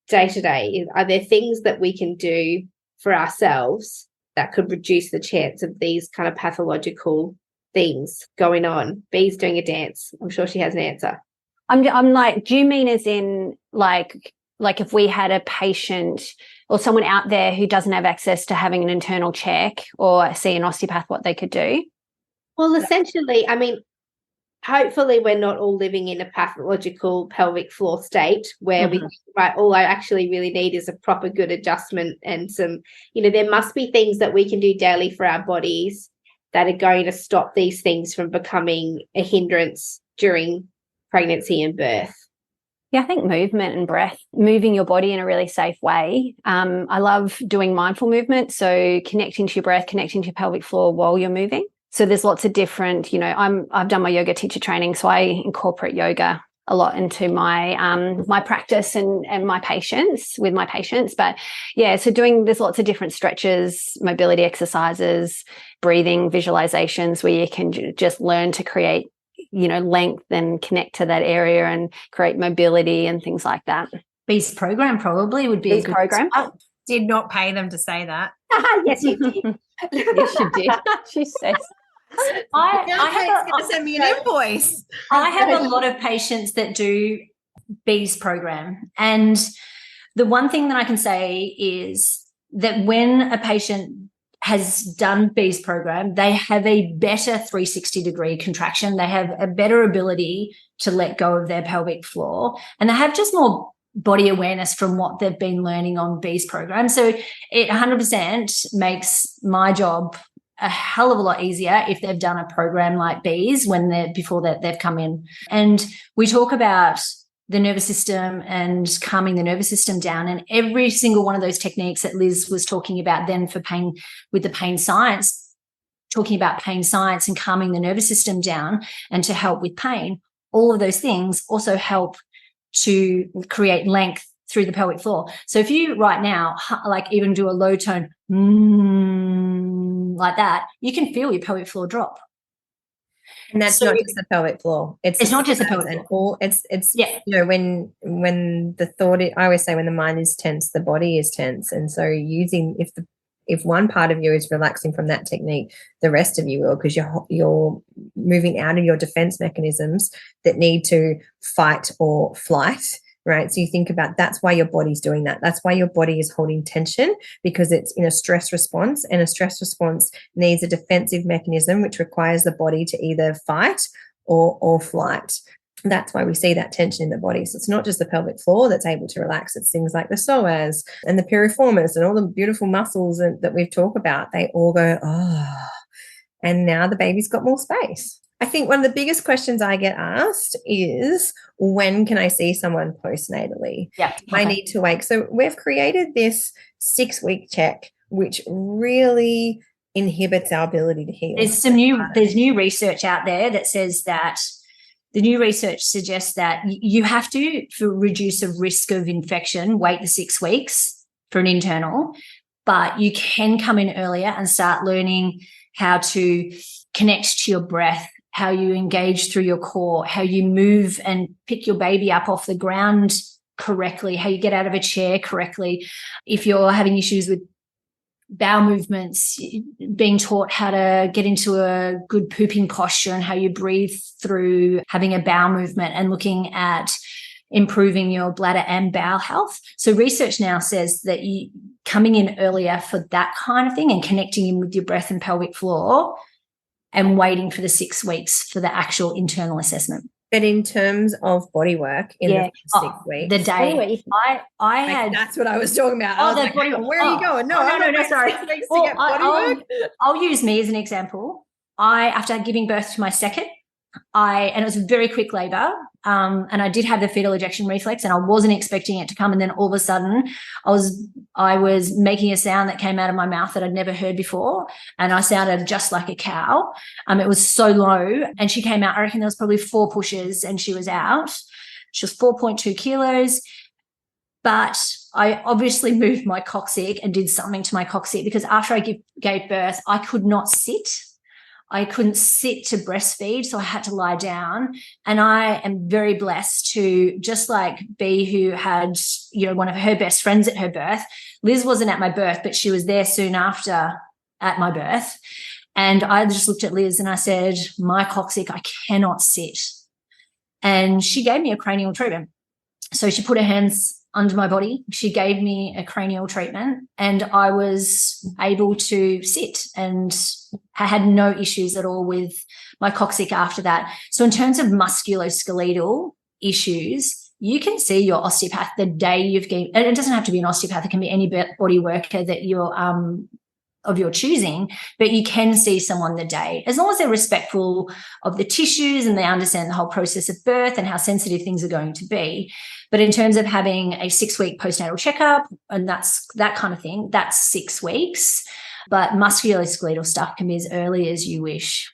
A: day to day? Are there things that we can do for ourselves that could reduce the chance of these kind of pathological things going on? Bee's doing a dance. I'm sure she has an answer.
D: I'm like, do you mean as in like if we had a patient or someone out there who doesn't have access to having an internal check or see an osteopath, what they could do?
A: Well, essentially, I mean, hopefully we're not all living in a pathological pelvic floor state where we think, right, all I actually really need is a proper good adjustment and some, there must be things that we can do daily for our bodies that are going to stop these things from becoming a hindrance during pregnancy and birth.
D: Yeah, I think movement and breath, moving your body in a really safe way. I love doing mindful movement. So connecting to your breath, connecting to your pelvic floor while you're moving. So there's lots of different, I've done my yoga teacher training, so I incorporate yoga a lot into my my practice and my patients. But yeah, so there's lots of different stretches, mobility exercises, breathing visualizations where you can just learn to create, length and connect to that area and create mobility and things like that.
C: Bee's program probably would be
D: Bee's program.
B: I did not pay them to say that.
A: Yes, you did.
D: Yes, you did. She says.
B: I have send me an invoice.
C: I have a lot of patients that do Bee's program, and the one thing that I can say is that when a patient has done Bee's program, they have a better 360-degree contraction. They have a better ability to let go of their pelvic floor, and they have just more body awareness from what they've been learning on Bee's program. So it 100% makes my job a hell of a lot easier if they've done a program like Bee's before they've come in. And we talk about the nervous system and calming the nervous system down, and every single one of those techniques that Liz was talking about then for pain, with the pain science, talking about pain science and calming the nervous system down and to help with pain, all of those things also help to create length through the pelvic floor. So if you right now, like even do a low tone, like that, you can feel your pelvic floor drop.
B: And that's not just the pelvic floor.
C: It's not just the pelvic floor.
B: It's when the thought, I always say when the mind is tense, the body is tense. And so if one part of you is relaxing from that technique, the rest of you will, because you're moving out of your defense mechanisms that need to fight or flight. Right. So you think about that's why your body's doing that. That's why your body is holding tension, because it's in a stress response, and a stress response needs a defensive mechanism, which requires the body to either fight or flight. That's why we see that tension in the body. So it's not just the pelvic floor that's able to relax. It's things like the psoas and the piriformis and all the beautiful muscles that we've talked about. They all go, oh, and now the baby's got more space. I think one of the biggest questions I get asked is, when can I see someone postnatally?
C: Yeah, okay.
B: I need to wait. So we've created this 6-week check, which really inhibits our ability to heal.
C: There's new research out there that says that the new research suggests that you have to, for reduce a risk of infection, wait the 6 weeks for an internal, but you can come in earlier and start learning how to connect to your breath, how you engage through your core, how you move and pick your baby up off the ground correctly, how you get out of a chair correctly. If you're having issues with bowel movements, being taught how to get into a good pooping posture and how you breathe through having a bowel movement, and looking at improving your bladder and bowel health. So research now says that you coming in earlier for that kind of thing and connecting in with your breath and pelvic floor and waiting for the 6 weeks for the actual internal assessment.
B: But in terms of body work in the first 6 weeks.
C: The day I had.
B: That's what I was talking about. I was like, where are you going? No, sorry. 6 weeks to get body work.
C: I'll use me as an example. After giving birth to my second, and it was a very quick labor, and I did have the fetal ejection reflex, and I wasn't expecting it to come, and then all of a sudden I was making a sound that came out of my mouth that I'd never heard before, and I sounded just like a cow. It was so low, and she came out, I reckon there was probably 4 pushes, and she was out. She was 4.2 kilos, but I obviously moved my coccyx and did something to my coccyx, because after I gave birth, I could not sit. I couldn't sit to breastfeed, so I had to lie down. And I am very blessed to, just like B, who had, one of her best friends at her birth. Liz wasn't at my birth, but she was there soon after at my birth. And I just looked at Liz and I said, my coccyx, I cannot sit. And she gave me a cranial treatment. So she put her hands under my body. She gave me a cranial treatment, and I was able to sit, and I had no issues at all with my coccyx after that. So in terms of musculoskeletal issues, you can see your osteopath the day you've given, and it doesn't have to be an osteopath, it can be any body worker that you're of your choosing, but you can see someone the day, as long as they're respectful of the tissues and they understand the whole process of birth and how sensitive things are going to be. But in terms of having a 6-week postnatal checkup and that's that kind of thing, that's 6 weeks. But musculoskeletal stuff can be as early as you wish.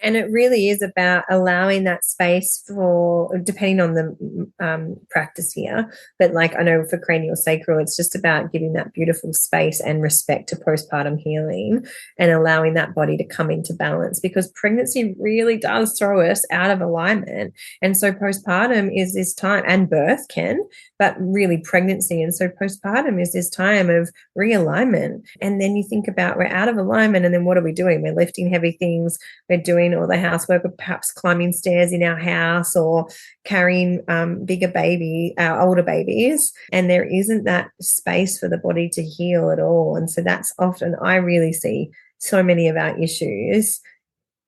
B: And it really is about allowing that space for, depending on the practice here, but like I know for cranial sacral, it's just about giving that beautiful space and respect to postpartum healing and allowing that body to come into balance, because pregnancy really does throw us out of alignment. And so postpartum is this time, and birth can, but really pregnancy. And so postpartum is this time of realignment. And then you think about, we're out of alignment, and then what are we doing? We're lifting heavy things, we're doing all the housework, or perhaps climbing stairs in our house, or carrying our older babies, and there isn't that space for the body to heal at all. And so that's often, I really see so many of our issues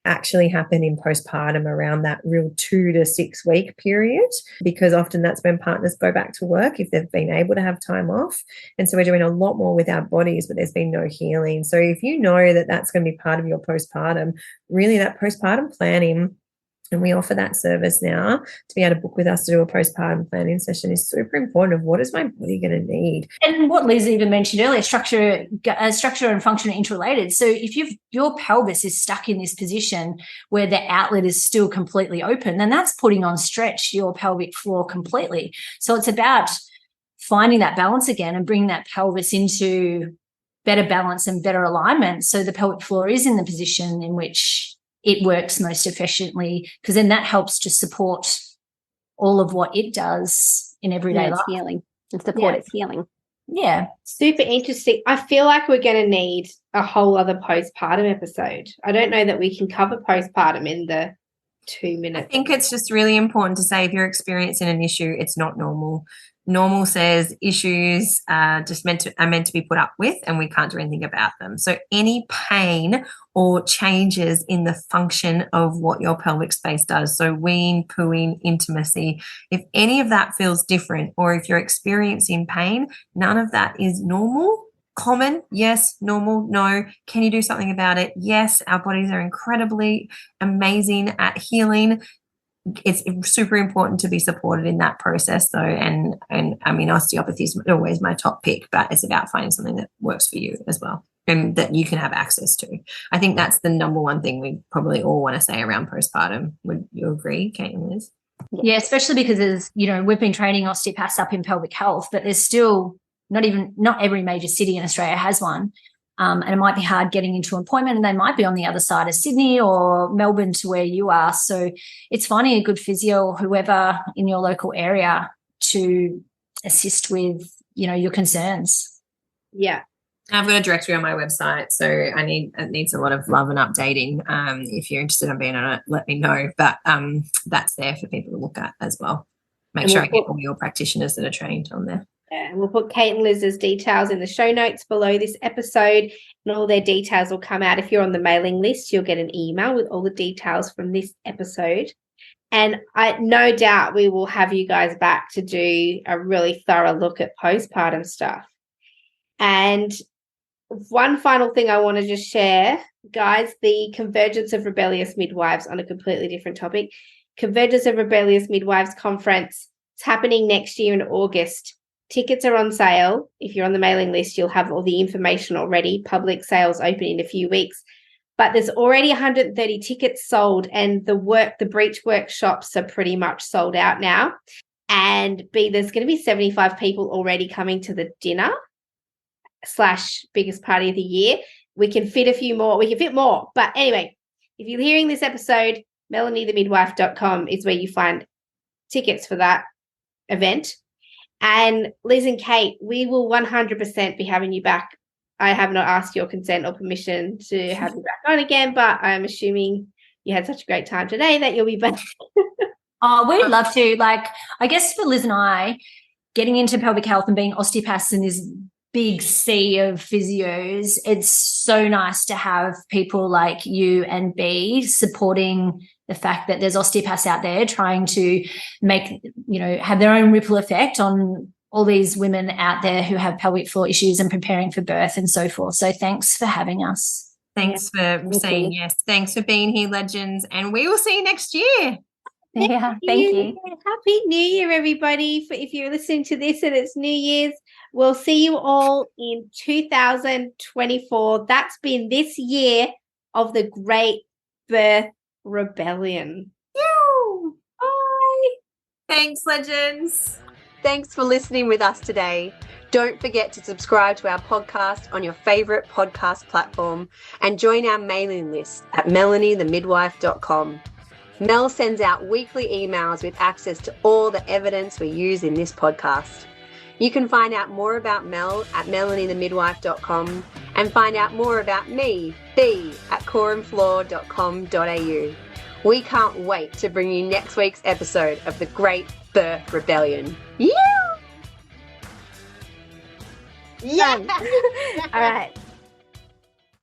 B: actually happen in postpartum around that real 2 to 6 week period, because often that's when partners go back to work if they've been able to have time off. And so we're doing a lot more with our bodies, but there's been no healing. So if you know that that's going to be part of your postpartum, really that postpartum planning, and we offer that service now to be able to book with us to do a postpartum planning session, is super important of what is my body going to need.
C: And what Liz even mentioned earlier, structure and function are interrelated. So if your pelvis is stuck in this position where the outlet is still completely open, then that's putting on stretch your pelvic floor completely. So it's about finding that balance again and bringing that pelvis into better balance and better alignment, so the pelvic floor is in the position in which it works most efficiently, because then that helps to support all of what it does in everyday life.
D: Healing and support its healing.
C: Yeah.
A: Super interesting. I feel like we're going to need a whole other postpartum episode. I don't know that we can cover postpartum in the 2 minutes.
B: I think it's just really important to say, if you're experiencing an issue, it's not normal. Normal says issues are meant to be put up with, and we can't do anything about them. So any pain or changes in the function of what your pelvic space does, so weeing, pooing, intimacy, if any of that feels different, or if you're experiencing pain, none of that is normal. Common, yes. Normal, no. Can you do something about it? Yes. Our bodies are incredibly amazing at healing. It's super important to be supported in that process, though. And I mean, osteopathy is always my top pick, but it's about finding something that works for you as well and that you can have access to. I think that's the number one thing we probably all want to say around postpartum. Would you agree, Kate and Liz?
C: Yeah, especially because we've been training osteopaths up in pelvic health, but there's still not every major city in Australia has one. And it might be hard getting into an appointment, and they might be on the other side of Sydney or Melbourne to where you are. So it's finding a good physio or whoever in your local area to assist with, your concerns.
A: Yeah.
B: I've got a directory on my website, so it needs a lot of love and updating. If you're interested in being on it, let me know. But that's there for people to look at as well. make sure I get all your practitioners that are trained on there.
A: Yeah, and we'll put Kate and Liz's details in the show notes below this episode, and all their details will come out. If you're on the mailing list, you'll get an email with all the details from this episode. And I no doubt we will have you guys back to do a really thorough look at postpartum stuff. And one final thing I want to just share, guys, the Convergence of Rebellious Midwives, on a completely different topic. Convergence of Rebellious Midwives Conference. It's happening next year in August. Tickets are on sale. If you're on the mailing list, you'll have all the information already. Public sales open in a few weeks. But there's already 130 tickets sold, and the breach workshops are pretty much sold out now. And there's going to be 75 people already coming to the dinner / biggest party of the year. We can fit a few more. We can fit more. But anyway, if you're hearing this episode, melaniethemidwife.com is where you find tickets for that event. And Liz and Kate, we will 100% be having you back. I have not asked your consent or permission to have you back on again, but I'm assuming you had such a great time today that you'll be back.
C: Oh, we'd love to. Like, I guess for Liz and I, getting into pelvic health and being osteopaths in this big sea of physios, it's so nice to have people like you and B supporting the fact that there's osteopaths out there trying to make, have their own ripple effect on all these women out there who have pelvic floor issues and preparing for birth and so forth. So thanks for having us.
B: Thanks for saying yes. Thanks for being here, legends. And we will see you next year.
D: Yeah, thank you.
A: Happy New Year, everybody. If you're listening to this and it's New Year's, we'll see you all in 2024. That's been this year of the Great Birth Rebellion.
B: Yoo!
A: Bye.
B: Thanks, legends.
D: Thanks for listening with us today. Don't forget to subscribe to our podcast on your favourite podcast platform and join our mailing list at melaniethemidwife.com. Mel sends out weekly emails with access to all the evidence we use in this podcast. You can find out more about Mel at melaniethemidwife.com and find out more about me, B, at coreandfloor.com.au. We can't wait to bring you next week's episode of The Great Birth Rebellion. Yeah!
A: Yeah. All right.